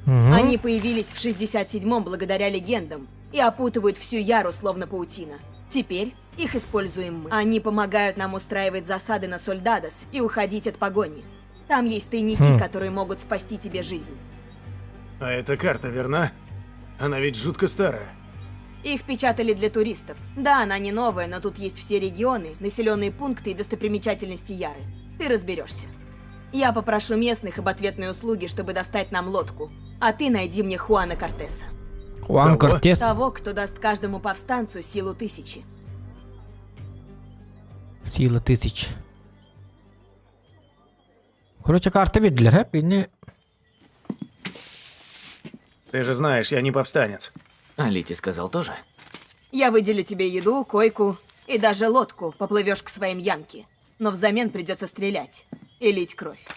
Они появились в 67-м благодаря легендам и опутывают всю Яру словно паутина. Теперь их используем мы. Они помогают нам устраивать засады на Сольдадос и уходить от погони. Там есть тайники, которые могут спасти тебе жизнь. А эта карта верна? Она ведь жутко старая. Их печатали для туристов. Да, она не новая, но тут есть все регионы, населенные пункты и достопримечательности Яры. Ты разберешься. Я попрошу местных об ответной услуге, чтобы достать нам лодку. А ты найди мне Хуана Кортеса. Хуан Кого? Кортес. Того, кто даст каждому повстанцу силу 1000. Сила 1000. Короче, карты видели, хеп, и не... Ты же знаешь, я не повстанец. А Лити сказал тоже? Я выделю тебе еду, койку и даже лодку, поплывешь к своим янки. Но взамен придется стрелять и лить кровь.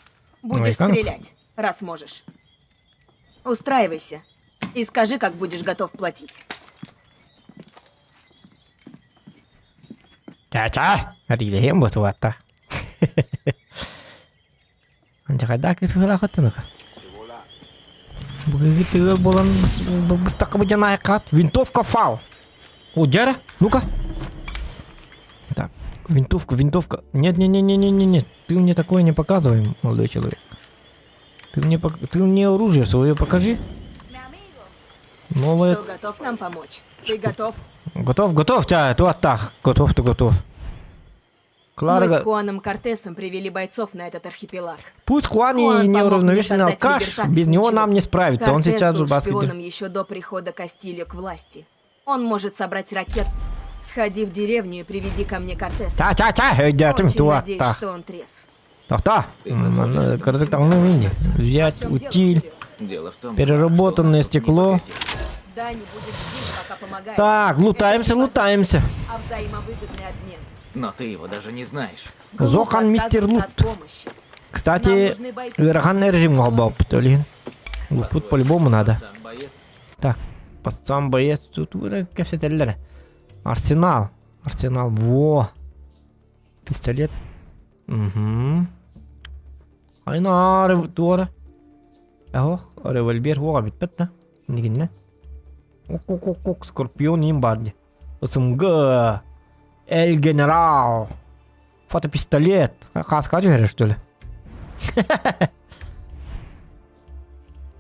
Будешь как? стрелять, раз можешь. Устраивайся и скажи, как будешь готов платить. Ча-ча. Рилеем бос ватта. Анчакайда кысылақ аттыныға. Begitu bolan быстак быжана кат. Винтовка фал. О, Джара, ну-ка. Так, винтовка. Нет. Ты мне такое не показывай, молодой человек. Ты мне оружие свое покажи. Новое. Что, готов нам помочь? Ты готов? Готов, тя, то атах. Готов. Мы с Клара, Хуаном Кортесом привели бойцов на этот архипелаг. пусть Хуан и Хуан помог мне неуравновешенный создать алкаш, либертат без из него ничего. нам не справиться. Он Кортес сейчас был в баскете. шпионом еще до прихода Кастильо к власти. Он может собрать ракет. Сходи в деревню и приведи ко мне Кортеса. Ча, идётым Очень то надеюсь, атах. что он трезв. Та, кырдыктагны инде. Взять В чем дело, утиль, Хулио? Дело в том, переработанное стекло. Дани будет здесь, пока помогает. Так, лутаемся. А взаимовыгодный обмен. Но ты его даже не знаешь. Глупо Зохан мистер отказываться Лут. от помощи. Нам Кстати, нужны бойцы. Ирхан режим габал, блин. Тут по-любому надо. Сам боец. Так, пацан боец, тут кассетеллер. Арсенал, во. Пистолет. Угу. Айна, туара. Ахо, револьвер, хуа битпетна. Нигинне. Ок, скорпион имбарди. СМГ. Эль генерал. Фотопистолет. Каска одежда, что ли?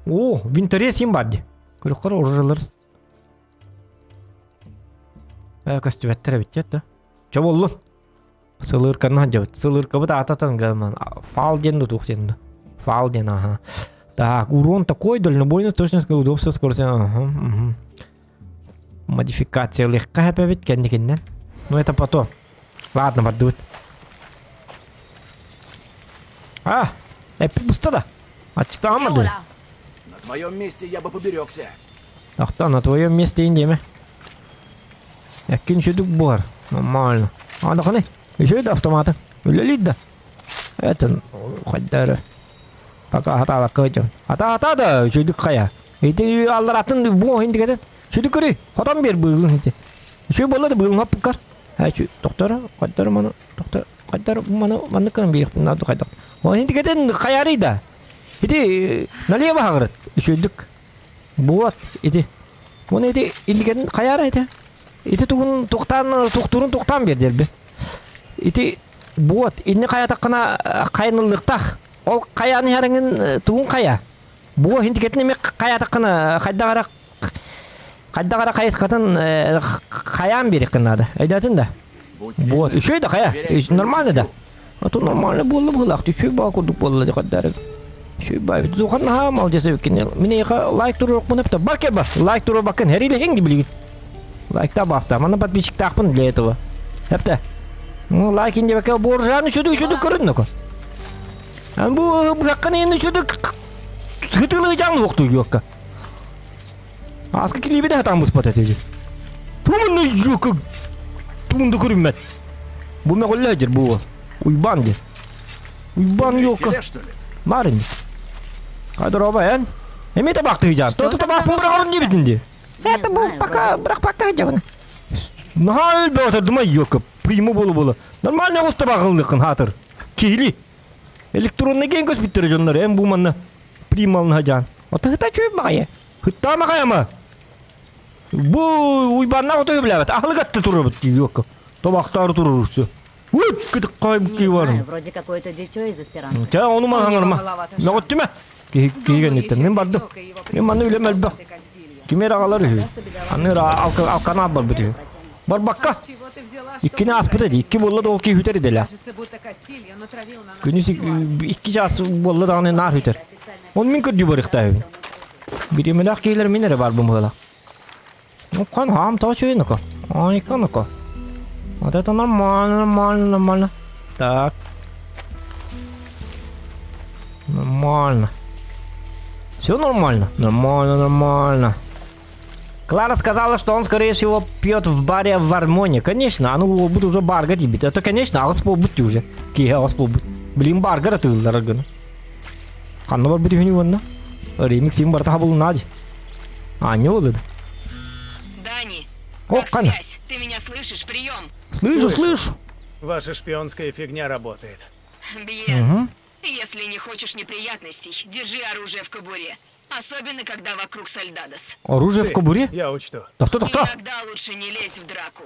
О, винторез имбарди. Хорошо, уже костюметтер бит да. Чо болду? Сылырканы жабыт. Сылырка быт ататан гаман. Фал денду тухтенду. Фал ден, ага. Так, урон такой, дальнобойность, точность, удобство, скорость. Ага. Модификация легкая бит, кенди. Ну это потом. Ладно, поддут. Пусто-да. А что там, На твоем месте я бы поберегся. Ах да, на твоем месте индеме. Я кинчу бар. Нормально. А, да, еще и автомата. Лилит, это, хоть даже. Пока хата кайдем. Хата да, чуйдук кая. Эти алларатын бо индигеден. Чуйдук кыри. Хатам бер быгын эти. Еще болады быгын хапкар. Чуй, доктор, мана, доктор, мана кан бих надо кайдак. О, индигеден каярида. Эти налево хаграт. Чуйдук. Вот, эти. Вон эти индигеден каяра эти. Эти туктан бер дерби. Эти вот, инне каята кына кайнылыктах. Ол каяны харыңын тугун кая. Бу хинтикетне ме каята кына кайдагара Кайда кара кайыс катын каян берек надо. Айдатын да. Вот, еще это кая. Нормально да. А то нормально было бы лах. Еще ба курдук болла да каддар. Еще ба. Зухан ха мал десе кине. Мине яка лайк туру кунап та. Барке ба. Лайк туру бакын. Хериле хенги билги. Лайк та баста. Мана подписчик тахпын для этого. Хепте. Ну лайк инде бака боржаны шуду көрүн нөкө. Ам бу бакын энди шуду хытылы жан окту жокка. Аска килиби да там буспат этеди. Тумун жокка. Тумунду көрүммөт. Бу ме коллажер бу. Уйбан де. Уйбан жокка. Марин. Кадыр обаян. Эме табакты жан. То табактын бирагын не битинди. Это бу пока пока жабына. Нахал бе отурдума жокка. Приму болу. Нормально уста багылдыкын хатыр. Кили. Электронный ген көз биттер жондар. Эм бу манна прималны хажан. Ота хыта чөй багая. Хыта магаяма. Бу уйбанна ото билебет. Ахлыгатты турубут жокка. Табактары турурсу. Вот кыдык кайым ки бар. Вроде какое-то дитё из эсперанцы. Та ону маңарма. Нагот түмө. Кийген иттер. Мен бардым. Мен маны билемел ба. Кимер агалары. Аныра алкана бар буту. Бар бакка. Иккине аспыта ди. Икки болла да ол ки хүтер иделе. Күнүсү 2 час болла да аны нар хүтер. Он мен көрдү барыкта. Биремелак кейлер менере бар бу мыла. Ну кан хам тачыйныка. Ай каныка. Вот это нормально. Так. Нормально. Все нормально. Нормально. Клара сказала, что он, скорее всего, пьет в баре в Вармоне. Конечно, а ну буду уже барга тебе. Это, конечно, алспол будьте уже. Кия алспол будь. Блин, баргара ты дорогой. Ханна бар будь не вон. Ремикс им барта был нади. А не вот это. Дани, О, Каня. ты меня слышишь? Прием. Слышу. Ваша шпионская фигня работает. Бьен, если не хочешь неприятностей, держи оружие в кобуре. Особенно, когда вокруг Сальдадос. Оружие в кобуре? Я учту. Да кто? Иногда лучше не лезь в драку.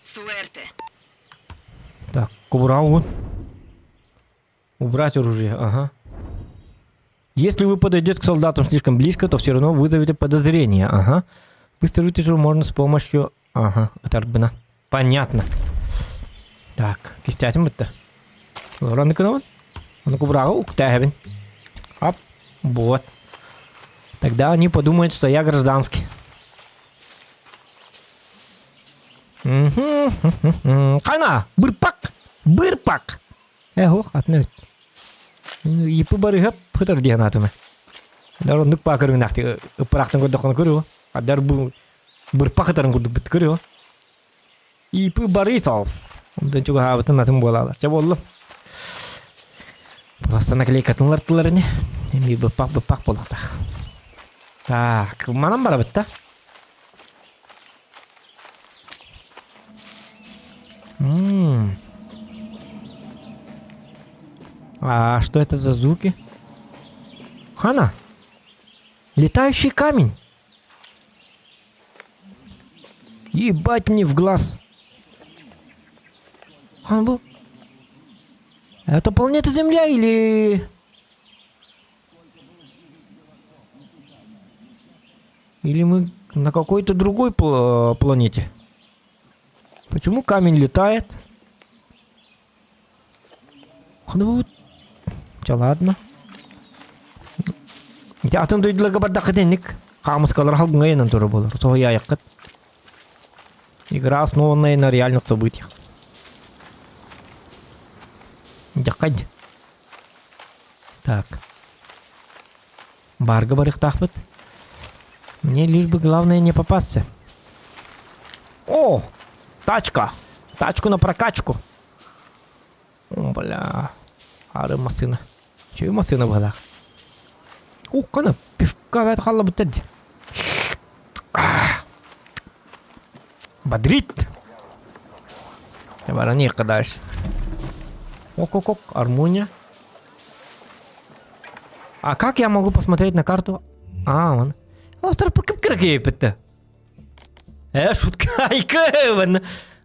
Суэрте. Так, кобура вон. Убрать оружие, ага. Если вы подойдете к солдатам слишком близко, то все равно вызовете подозрение, ага. Выстрелить же можно с помощью... Ага, это арбина. Понятно. Так, кистятим это. Ладно, канал. Ну, кубра, уктахебин. Оп, вот. Тогда они подумают, что я гражданский. Кана, бырпак. Ого, отнуть. Ипы барыгап, хытыр деген атымы. Дарондык пакырын нахты, ыпырақтың көрдіқын көрі. Адар бырпак хытырын көрдік бітті көрі. Ипы бары сал. Ondan çok havatın atım bolalar. Çab oldu. Просто наклейкатын лартылары не. Эми быпак болуқта. Так, манам бара бітті. А что это за звуки? Хана! Летающий камень! Ебать мне в глаз! Ханбу? Это планета Земля или... Или мы на какой-то другой планете? Почему камень летает? Ну, ладно. Я атым дойдыларға бардақы денік. Қамысқалар халғыңа енін тұры болыр. Соғы яяққыт. Игра основанная на реальных событиях. Дякадь. Так. Барга барых тахпыт. Мне лишь бы главное не попасться. О! Тачка! Тачку на прокачку. О, бля. Ары масына. Чё масына была? О, кана, пивка вет хала бутед. Бодрит. Табара не кадаш. Ок, армония. А как я могу посмотреть на карту? А, вон. Остров Покрыкепета. Шутка. Айка,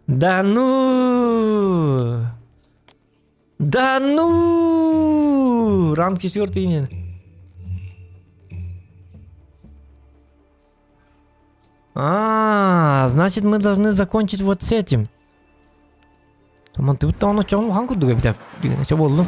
да ну. Да ну. Ранг 4 нет. Значит, мы должны закончить вот с этим. Все было.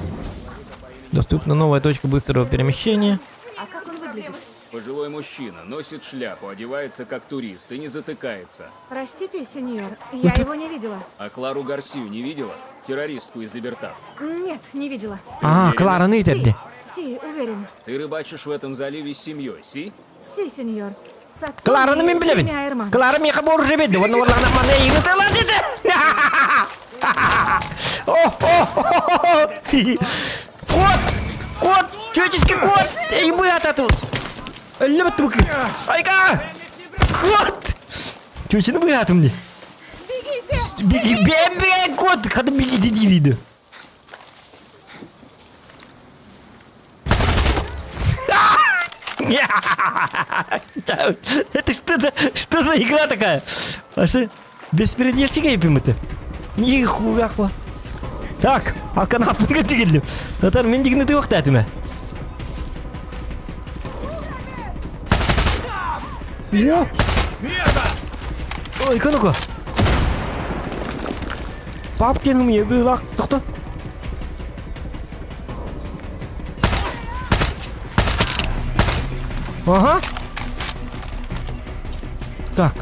Доступна новая точка быстрого перемещения. А как он выглядит? Пожилой мужчина, носит шляпу, одевается как турист и не затыкается. Простите, сеньор, я его не видела. А Клару Гарсию не видела? Террористку из Либертад. Нет, не видела. Клара Нейтерди. Си, уверен. Ты рыбачишь в этом заливе с семьей, Си? Си, сеньор. С отцом Клара, и мен билебин. двумя Эрман. Клара мен хабор жебеді. Оны орлана мана егітела деді. Кот! Человеческий кот! Эй, брат, тут! Лёбет ты кыз! Айка! Кот! Чё брат мне? Беги! Беги, кот! Хады беги, деди виду! Это что за игра такая? Ваши беспредельщики yapayım Нихуя. Так, алканапынға тегелдім. Натар, мен дегенде де уақыт әтіме. Ой, ну-ка. Папкенім ебі лақ, тоқты. Ага. Так.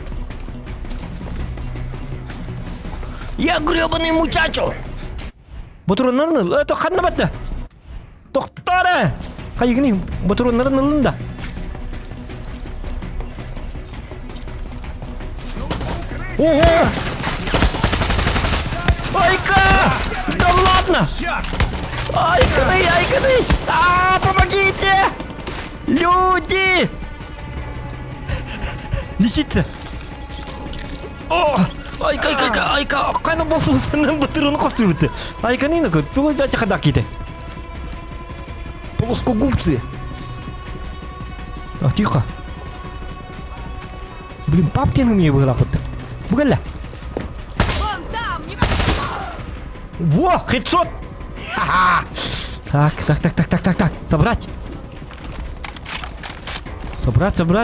Я гребаный мучачо. Батуронların это ханна батты. Тоқтары. Қайгыны батуронların ылында. Ого! Айка! Да ладно! Айканы! Помогите! Люди! Лисица! О! Айка! Қайна болсын сенің батырын қосты өтті. Айка нейді? Туы жачы қадақ кейді. Плоскогубцы. Тихо. Блин, паптен мне было охота. Бугала. Во, хедшот! Так. Собрать.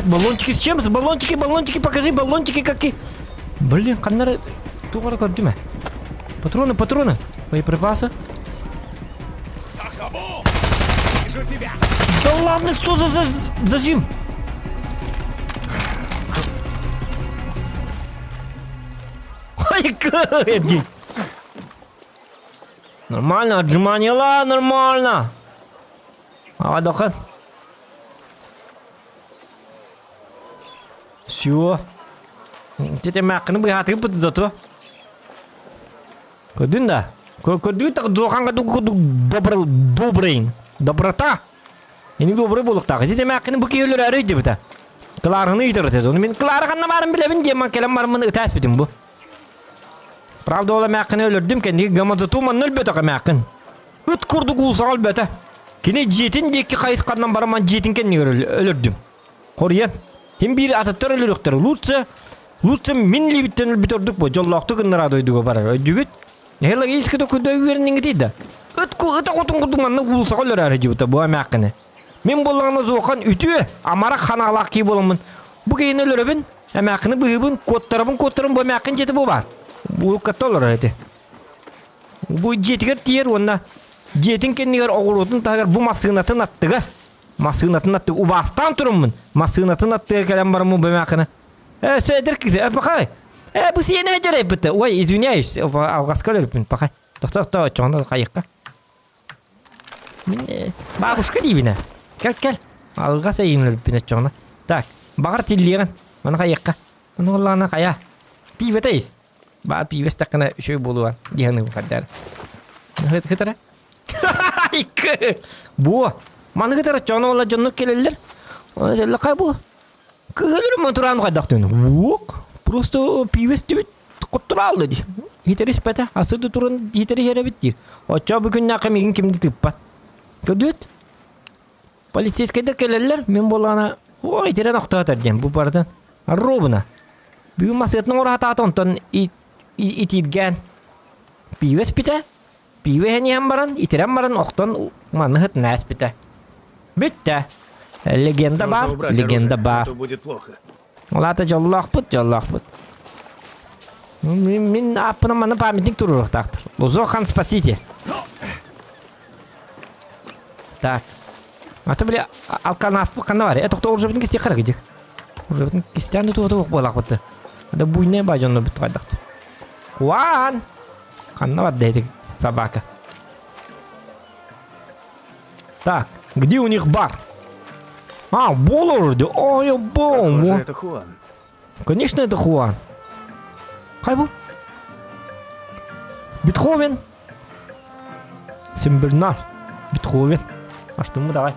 Баллончики с чем? Баллончики, покажи, баллончики какие. Блин, камера... Тугара көрді ме? Патроны. Боеприпасы. Да ладно, что за зажим? Ой, Эдги. Нормально, отжимание, ладно, нормально. Доход. Все. Тетя мәқіні бұй атығы бұты зато. Көрдің да? Көрдің тағы доқанға добрыйын. Доброта. Ені добрый болуқтағы. Тетя мәқіні бұй кейлер әрі де бұта. Кларыны етір өтеді. Оны мен Кларығанна барын білебін деман келем барымын өтәс бітім бұ. Правда ола мәқіні өлірдім кәндегі гамазатума нөл бөтіға мәқін. Үт күрді құлсағал бөті. Кені жетін декі қайысқаннан барыман жетін кәнне өлірдім. Қориян. Hem bir atatör ölürüktür. Lutsa min libitten ölbütördük bu. Jollaqtı kınlara doyduğa bara. Ödügüt. Hela iskide kuda üverinin gitiydi. Öta kutun kudumanna kulsa kollar aracı buta bu amakını. Men bollağına zoğan ütü. Amara xana alaq ki bolamın. Bu keyin ölürübün. Amakını bıhıbın. Kottarın bu amakın jeti bu var. Bu katta olur aracı. Bu jetiger tiyer onda. Jetin kendiger oğuludun tagar bu masığınatın attığı. Masığınatın attığı. Ubastan turummun. Masığınatın attığı kalem var mı bu amakını. Söyleder ki, bakay. Bu siyene ecere bitti. Oy, извиняюсь. Avgaskal ölüpün, bakay. Doktor, çoğunda kayıkka. Babuşka dibine. Gel. Avgas ayın ölüpün çoğunda. Tak, bakar tilliyen. Bana kayıkka. Bana Allah'ına kaya. Piveteyiz. Ba pives takına şey buluvar. Dihanı bu kadar. Hıtara. Bu. Mana hıtara çoğunda valla canlı kelirler. Ona söyle kay bu. Kıhılırım oturan kadar Yok. Просто пивес деп құттыралды де. Хитерис бәті. Асырды тұрын хитері хері бітті. Отча бүгін нақымеген кемді тыппат. Көрді өт? Полицейскайда келелер. Мен болғана хитерен оқтағатар дем. Бұл бардың робына. Бүгін масыетінің орағата атонтан итирген. Пивес біті. Пиве хәнен баран. Итерен баран оқтан маны хыт нәс біті. Бітті. Легенда бар. Легенда бар. Будет плохо. Оларды жоллақ бұд. Мен апына мана памятник тұрырық тақтыр. Лузохан спасите. Так. А ты, бля, алканав канавари. Это кто уже бітін кесте қырық едік. Уже бітін кестяны туғы болақ бұдды. Это буйне бажонны бұд қайдақты. Куан! Канавар дейді собака. Так, где у них бар? А, Боллард. Ой, Похоже, это Хуан. Конечно, это Хуан. Хайбу. Бетховен. Симбернар. Бетховен. А что мы давай?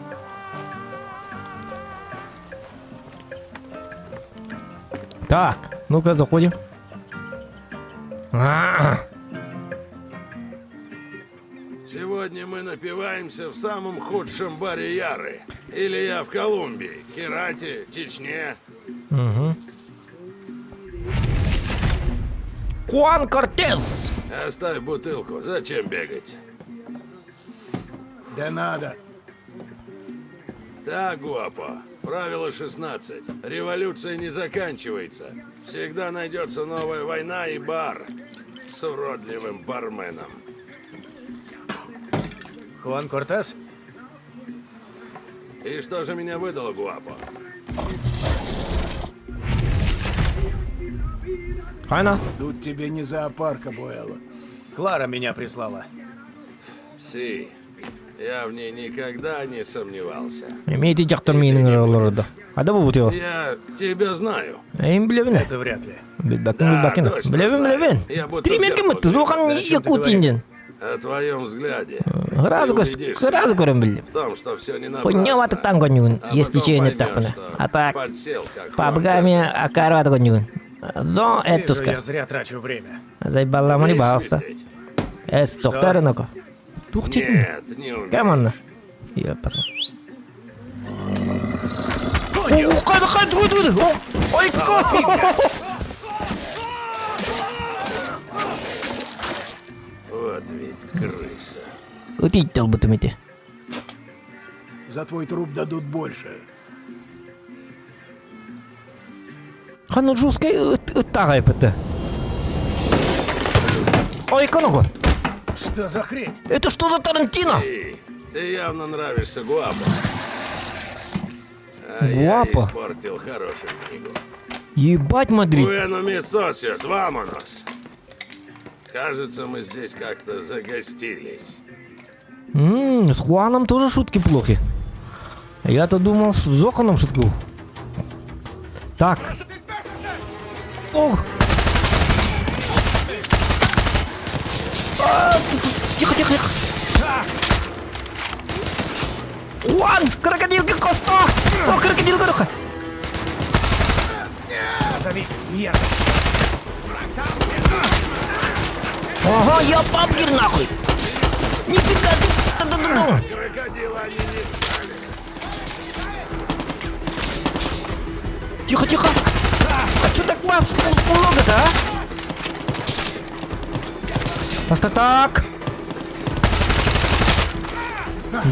Так, ну-ка заходим. Сегодня мы напиваемся в самом худшем баре Яры. Или я в Колумбии, Керате, Чечне. Угу. Хуан Кортес. Оставь бутылку, зачем бегать? Да надо. Так, Гуапо. Правило 16. Революция не заканчивается. Всегда найдется новая война и бар с уродливым барменом. Хуан Кортес? И что же меня выдало, Гуапо? Хайна. Тут тебе не зоопарк, Абуэлло. Клара меня прислала. Си. Я в ней никогда не сомневался. Имейте жақтыр менің ролларды. Ада бұл бұтығы. Я тебя знаю. Әйін білебін. Это вряд ли. Білбәкін. точно Білебін. знаю. Я будто Стримерге всё мұтты. Зоған О чем ты якутинден. О твоем взгляде. Разу көрім біліп. В том, что все не Құнне напрасно. ватықтан көнігін. А Если потом чейін поймешь, еттақпыны. что А так, подсел, как пабгами акарват көнігін. Зон Вижу, әттұска. я зря трачу время. Зайбалламы не Умеешь балыста. свистеть? Эс, тоқтары нөкі. Тухтетін. Нет, не умею. Кәм онны? Еппа. Қайды. Ой, Вот ведь крыса. Өтейді тәл бұтым еті. За твой труп дадут больше. Қаны жускай ұттағай пыты. Ой, қанығы. Что за хрень? Это что за Тарантино? Ты явно нравишься Гуапо. А я Гуапо? испортил хорошую книгу. Ебать, Мадрид. Bueno, mis socios, vámonos. Кажется, мы здесь как-то загостились. С Хуаном тоже шутки плохи. Я-то думал, с Зоханом шутку. Так. Ох. Тихо. Хуан, крокодилки Коста! О, крокодил горюха. Позови Ер. Ага, я папгир нахуй. Нифига ты. Крокодила они не стали. Тихо. А что так вас много-то, а? Так.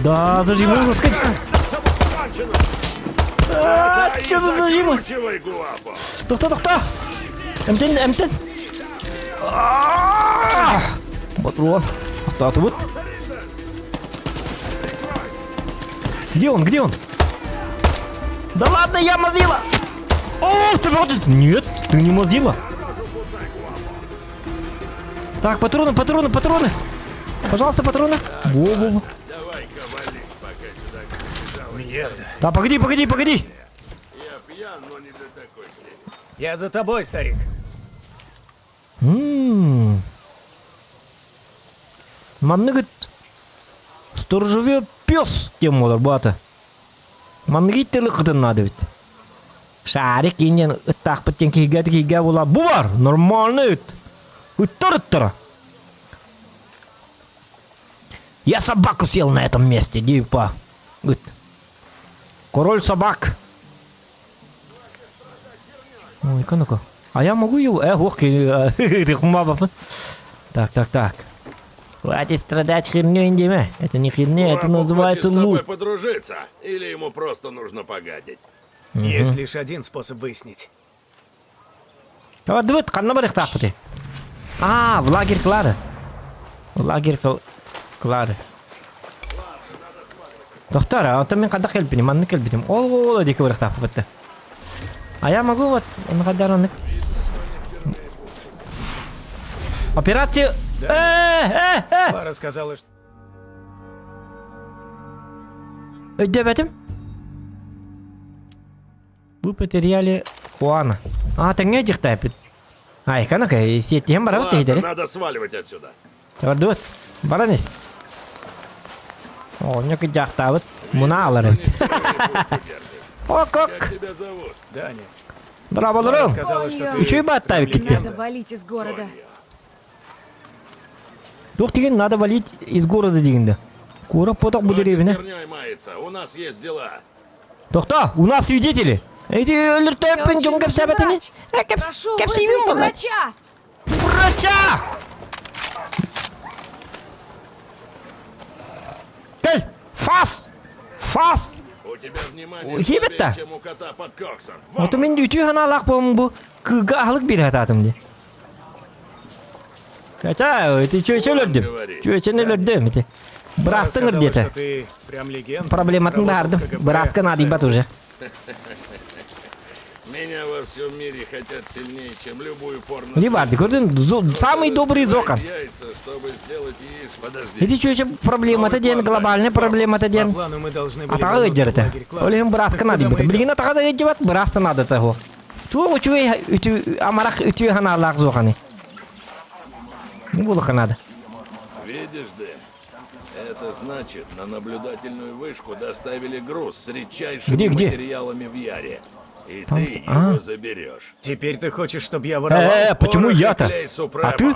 Да, зажиму, можно сказать. Что за зажимы? Закручивай, Гуапо. Тохта. М10. Патрон. Остаток вот. Где он? Да ладно, я Мазила. О, ты вот. Нет, ты не Мазила. Так, патроны. Пожалуйста, патроны. Во. Давай-ка вали, пока сюда не прибежал. Да, погоди. Я пьян, но не до такой степени. Я за тобой, старик. Манныгыт. Сторожевой пес тем olur бата. Манныгыт теле кытын надо ведь. Шарик инен ыттак біткен кейге бола. Бу бар, нормальный ыт. Ыттыр. Я собаку съел на этом месте, дипа. Ыт. Король собак. Ой, ну-ка. А я могу его? Ты хумаба. Так. Хватит страдать хернёй, Индиме. Это не херня, это Гуапо называется хочет с тобой лут. подружиться, или ему просто нужно погадить? Есть лишь один способ выяснить. Давай, давай, қанна бар иқтақ бұты. А, в лагерь қылады. Лагерь қылады. Доктор, а то мен қанда келбінем, манны келбінем. Ол, декі бар иқтақ бұты. А я могу вот, он қадар оны. Операцию... Лара сказала, что... Өйде бәтім? Вы потеряли Хуана. А, тәңе жықта әпіт. Ай, қанақ, сеттен бара бұт дейдері. Надо сваливать отсюда. Тәуірді бұт. Бара нес. О, некі жақта бұт. Мұна алар әпіт. Ок. Как тебя зовут? Даня. Браво, дұрым. Сказала, что ты... Еще и бат әбіт кетті. Надо валить из города. Жоқ деген, надо валить из города дегенді. Көріп потақ бұл деревіне. Хернёй мается, у нас есть дела. Тоқта, у нас свидетели. Эти өліртөппен жон кәп сәбәтіне. Прошу, Кәп сейвім вызовите бұл. врача! Врача! Кәл, фас! У тебя внимание Ой, хебетта. слабее, чем у кота под коксом. Оты мен үтүй ғана лақ болым бұл. Кыға ағылық бері ататым де. Кәча, өті чөйчөлердім. Чөйчөнелердім. Бірастың Сказала, ұрдеті. что ты прям легенда. Проблематын бардым. Бірастқа надибат уже. Меня во всем мире хотят сильнее, чем любую порно. Не барды, көрдің, самый добрый зокон. Яйца, чтобы сделать яиц. Подожди. Эти чөйчө проблематы ден, глобальный проблематы По ден. плану мы должны были Атағы вернуться в өддерді. лагерь Клара. Олеген бірасқа Так куда надибат. мы идем? Білген атаға да өддебат, бірасқа нады тағы. Туы үтүй амарақ үтүй ғана алақ зоқаны. Не было надо. Видишь, Дэн? Это значит, на наблюдательную вышку доставили груз с редчайшими Где? материалами в Яре. И Там- ты его заберешь. Теперь ты хочешь, чтобы я воровал? Почему Порох и я-то? клей Супремо. А ты?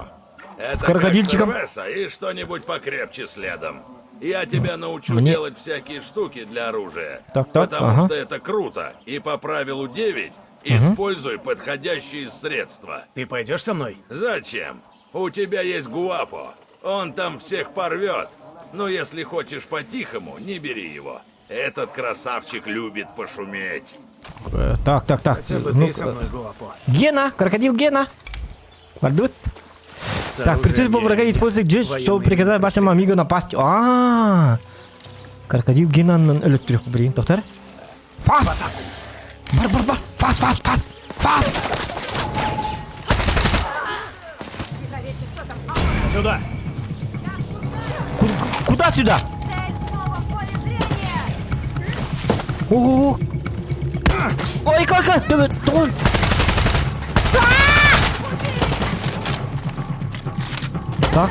Это С крокодильчиком? как Сервеса и что-нибудь покрепче следом. Я тебя научу Мне- делать всякие штуки для оружия. Так, потому ага. что это круто. И по правилу 9 используй подходящие средства. Ты пойдешь со мной? Зачем? У тебя есть Гуапо. Он там всех порвет. Но если хочешь по-тихому, не бери его. Этот красавчик любит пошуметь. Так. Хотя бы Ну, ты со мной, Гуапо. Гена, крокодил Гена. Вардут. С Так, прицель во врага использует джиш, чтобы приказать вашему амигу напасть. Крокодил Гена өлөттүрүк, блин, тоқтар. Фас! Бар, фас! Сюда! Куда сюда? Ого! Ой, как? Давай. Так.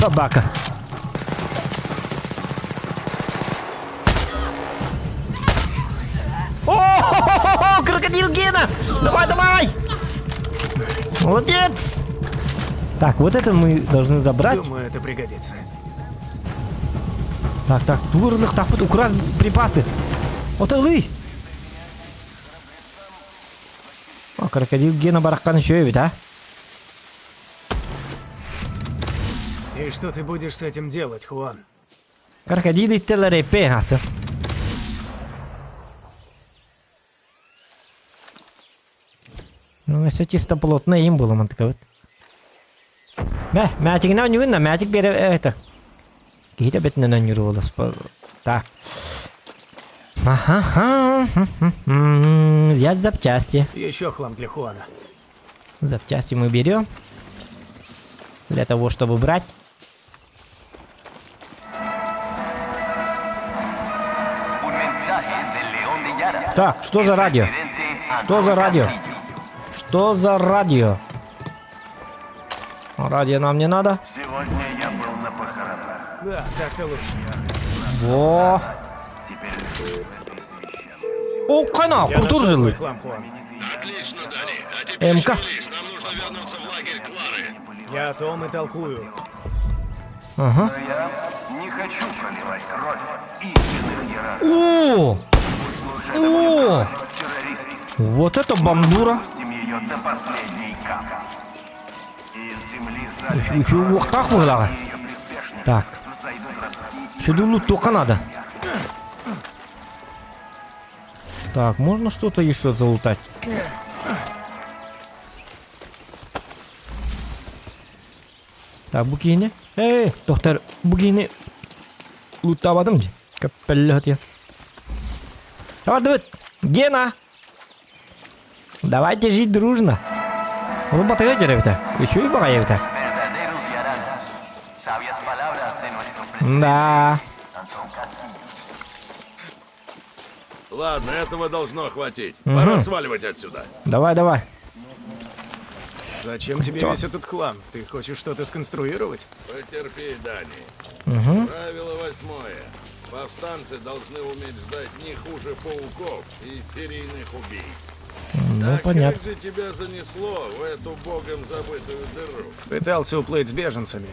Собака. О, крокодил Гена! Давай! Молодец! Так, вот это мы должны забрать. Думаю, это пригодится. Так, турлық таппыт, украсть припасы. Отылый! О, крокодил Гена бараққан еще ведь, а? И что ты будешь с этим делать, Хуан? Крокодил иттелер эпе, асы. Ну, это чисто плотно им было, man такая вот. Мячик на нюна, мячик бере это. Какие-то бетны на нюру Так. Ага. Взять запчасти. Еще хлам для Хуана. Запчасти мы берем. Для того, чтобы брать. Так, что за радио? Что за радио? Что за радио? Радио нам не надо. Сегодня я был на похоронах. Да, так-то лучше. Во. О, канал, Я нашел твой культуржилый. хлам, Хуан. Отлично, Дани. А теперь МК. шевелись, нам нужно вернуться в лагерь Клары. Я о том и толкую. Ага. Я не хочу проливать кровь истинных иранцев. О, Террористов. вот это бамбура. Пустим ее до последней капли. Из земли Еще уақта қойылаға. ее приспешники Так. взойдут ростки. Сюда лут только надо. Так, можно что-то еще залутать? Так, bu kiyini. Ey, doktor, bu kiyini lootlamadım ki. Kapelli hadi. Давай, Гена! Давайте жить дружно. Роботы это. Еще и боевые. Да. Ладно, этого должно хватить. Пора сваливать отсюда. Давай. Зачем тебе Чё? весь этот хлам? Ты хочешь что-то сконструировать? Потерпи, Дани. Правило 8. Повстанцы должны уметь ждать не хуже пауков и серийных убийц. Ну, Так понятно. как же тебя занесло в эту богом забытую дыру? Пытался уплыть с беженцами,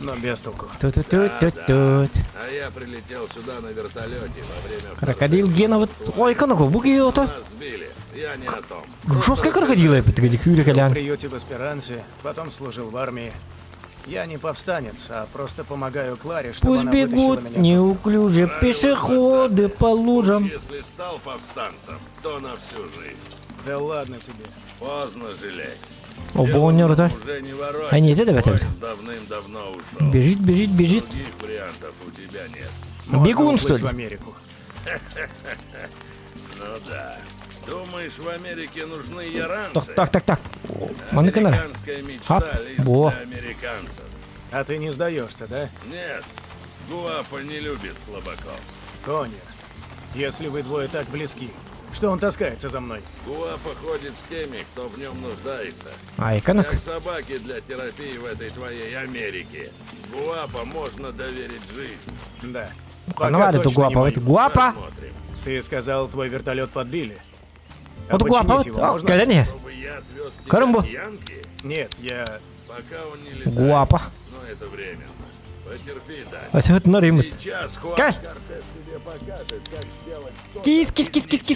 но без толку. Тут. А я прилетел сюда на вертолете во время... Крокодил Гена вот... Ой, канаку, буки это. Нас сбили. Я не о том. Жесткая крокодила, я пытаюсь В колян. приюте в Эсперансе, потом служил в армии. Я не повстанец, а просто помогаю Кларе, чтобы Пусть она вытащила бегут меня с неуклюже пешеходы по лужам. Если стал повстанцем, то на всю жизнь. острова. Да ладно тебе. Поздно жалеть. О, боннер, да? Уже не воротит. А нет, это Поезд давным-давно ушел. Бежит. Других вариантов у тебя нет. Можно Бегун, что уплыть ли? в Америку. Ну да. Думаешь, в Америке нужны яранцы? Так. Маны канал. Американская мечта Ап, лишь во. для американцев. А ты не сдаешься, да? Нет, Гуапа не любит слабаков. Конер, если вы двое так близки, что он таскается за мной? Гуапа ходит с теми, кто в нем нуждается. Ай, канак. Как собаки для терапии в этой твоей Америке. Гуапа можно доверить жизнь. Да. Канал, это точно не гуапа. мою. Это гуапа. Посмотрим. Ты сказал, твой вертолет подбили. А Вот гуапа. починить его Вот, можно? коляне. Чтобы я отвез тебя Карамбо. в Янки, Нет, я... пока он не летает. Гуапа. Но это временно. Потерпи, да. А сегодня на Рим. Сейчас Хуан Ка. Кортес тебе покажет, как сделать то,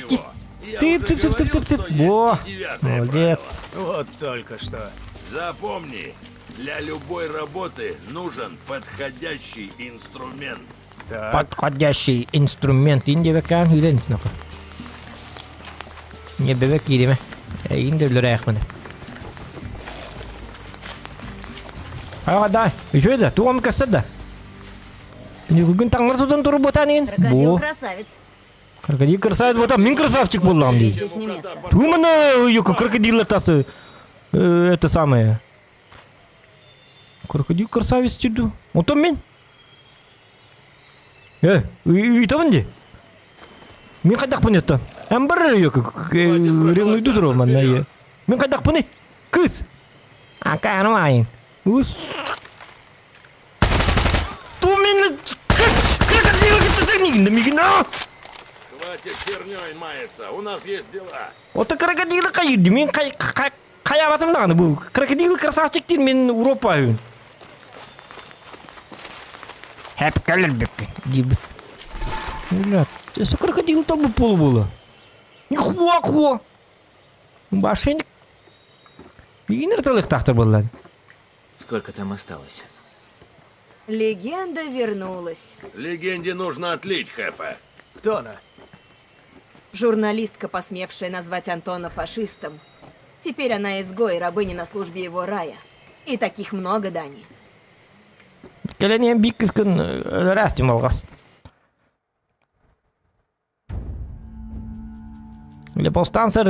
Кис. Я Цып. уже говорил, что есть Во. и 9-е Молодец. правило. Вот только что. Запомни, для любой работы нужен подходящий инструмент. Так, Подходящий инструмент. Инде векан hüden snappa. Не бебек кириме. Инде лөрәхмәне. Да. Еще это. Туам кастада. Не күгін таңыр тұтын тұрып ботанин. Бу. красавец. Крокодил красавец ботан. Мен красавчик болам дейді. Здесь не место. Тумана юка крокодил тасы. Это самое. Крокодил красавец тиду. Отом мен. Итамын Мен қайдақпын еттен. Бір ревнуйды тұру мана. Мен қайдақпын Кыз. Ақаным айын. Ту мені крокодил кетті мигін. Хватит херней маяться, у нас есть дела. Ота крокодилы қайырды. Мен қаябатым дағаны бұл. Крокодил красавчик дейін мен Европа. Хәп кәлір бекке. Дейбіт. Блядь, это крокодил там бы полу было. Нихуа. Башенник. Бигинер талых тахта был. Сколько там осталось? Легенда вернулась. Легенде нужно отлить, Хефе. кто она? Журналистка, посмевшая назвать Антона фашистом. Теперь она изгой, рабыня на службе его рая. И таких много, Дани. Кәләне бик кыскын рәстем алғас. Для повстанца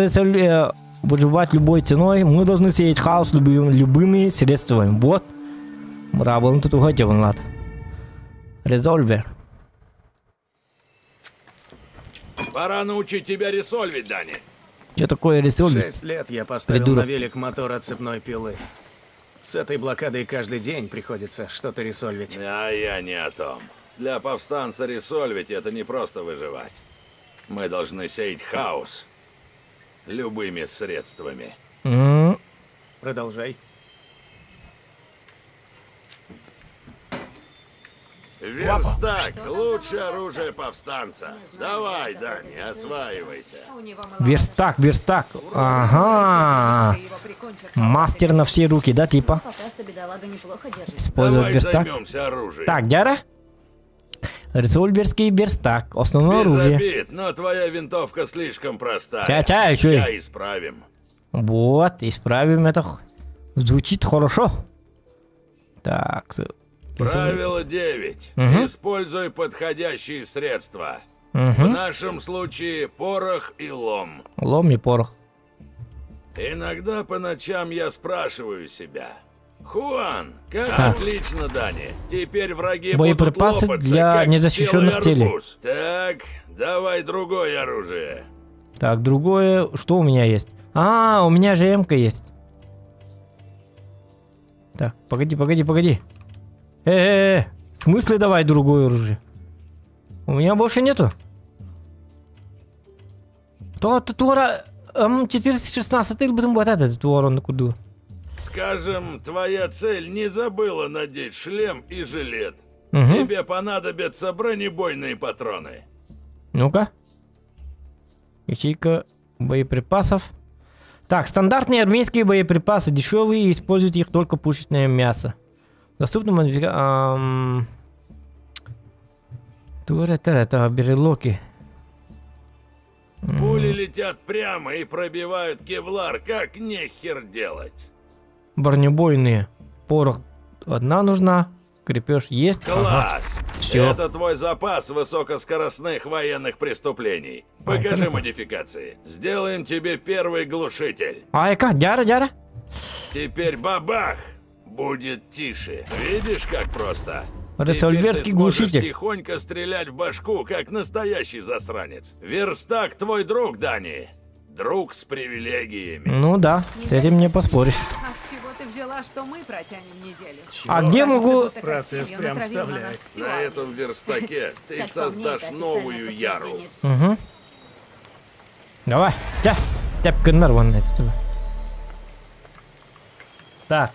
выживать любой ценой, мы должны сеять хаос любыми средствами. Вот. Мрабылын тут уходил надо. Резольвер. Пора научить тебя ресольвить, Дани. Что такое резольвер? 6 лет я поставил Придурок. на велик мотор от цепной пилы. С этой блокадой каждый день приходится что-то ресольвить. А я не о том. Для повстанца ресольвить это не просто выживать. Мы должны сеять хаос любыми средствами. Продолжай. Верстак — лучшее оружие повстанца. Давай, Дани, осваивайся. Верстак. Ага. Мастер на все руки, да, типа? Пока что бедолага неплохо держит. Использовать Давай верстак. займемся оружием. Так, дяра. Револьверский верстак. Основное Без оружие. обид, но твоя винтовка слишком простая. Чай, чё? Ща исправим. Вот, исправим это. Звучит хорошо. Так. Правило 9. Мгм. Используй подходящие средства. В Угу. нашем случае порох и лом. Лом и порох. Иногда по ночам я спрашиваю себя. Хуан, как Так. отлично, Дани. Теперь враги Боеприпасы будут лопаться, для как незащищенных спелый целей. арбуз. Так, давай другое оружие. Так, другое. Что у меня есть? У меня же МК есть. Так, погоди. В смысле давай другое оружие? У меня больше нету. Туара М416 или будем вот этот туара на куду. Скажем, твоя цель не забыла надеть шлем и жилет. Угу. Тебе понадобятся бронебойные патроны. Ну-ка. Ячейка боеприпасов. Так, стандартные армейские боеприпасы. Дешевые, используйте их только пушечное мясо. Доступны модификации. Это берлоки. Пули летят прямо и пробивают кевлар, как нехер делать. Бронебойные. Порох одна нужна. Крепеж есть. Класс! Всё. Это твой запас высокоскоростных военных преступлений. Покажи модификации. Сделаем тебе первый глушитель. Айка, дяра. Теперь бабах! Будет тише. Видишь, как просто? Револьверский Теперь ты сможешь глушитель. тихонько стрелять в башку, как настоящий засранец. Верстак твой друг, Дани. Друг с привилегиями. Ну да, с этим не поспоришь. А с чего ты взяла, что мы протянем неделю? А где могу... Процесс прям вставляет. На этом верстаке ты Как по мне, создашь это новую официальное Яру. подтверждение. Угу. Давай. Тяпка нарванная. Так.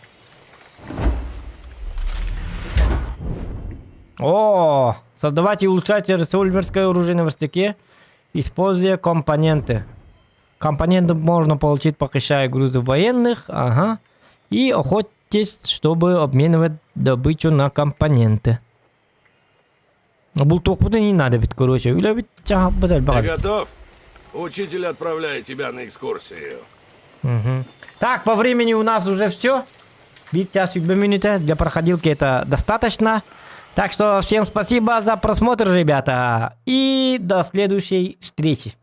Создавать и улучшать револьверское оружие на верстаке, используя компоненты. Компоненты можно получить, похищая грузы военных, и охотясь, чтобы обменивать добычу на компоненты. Бұл тоқпыды не надо бит, короче. Или бит жаңа бітел Ты баға. готов? Учитель отправляет тебя на экскурсию. Так, по времени у нас уже все. 1 час и 2 минуты. Для проходилки это достаточно. Так что всем спасибо за просмотр, ребята. И до следующей встречи.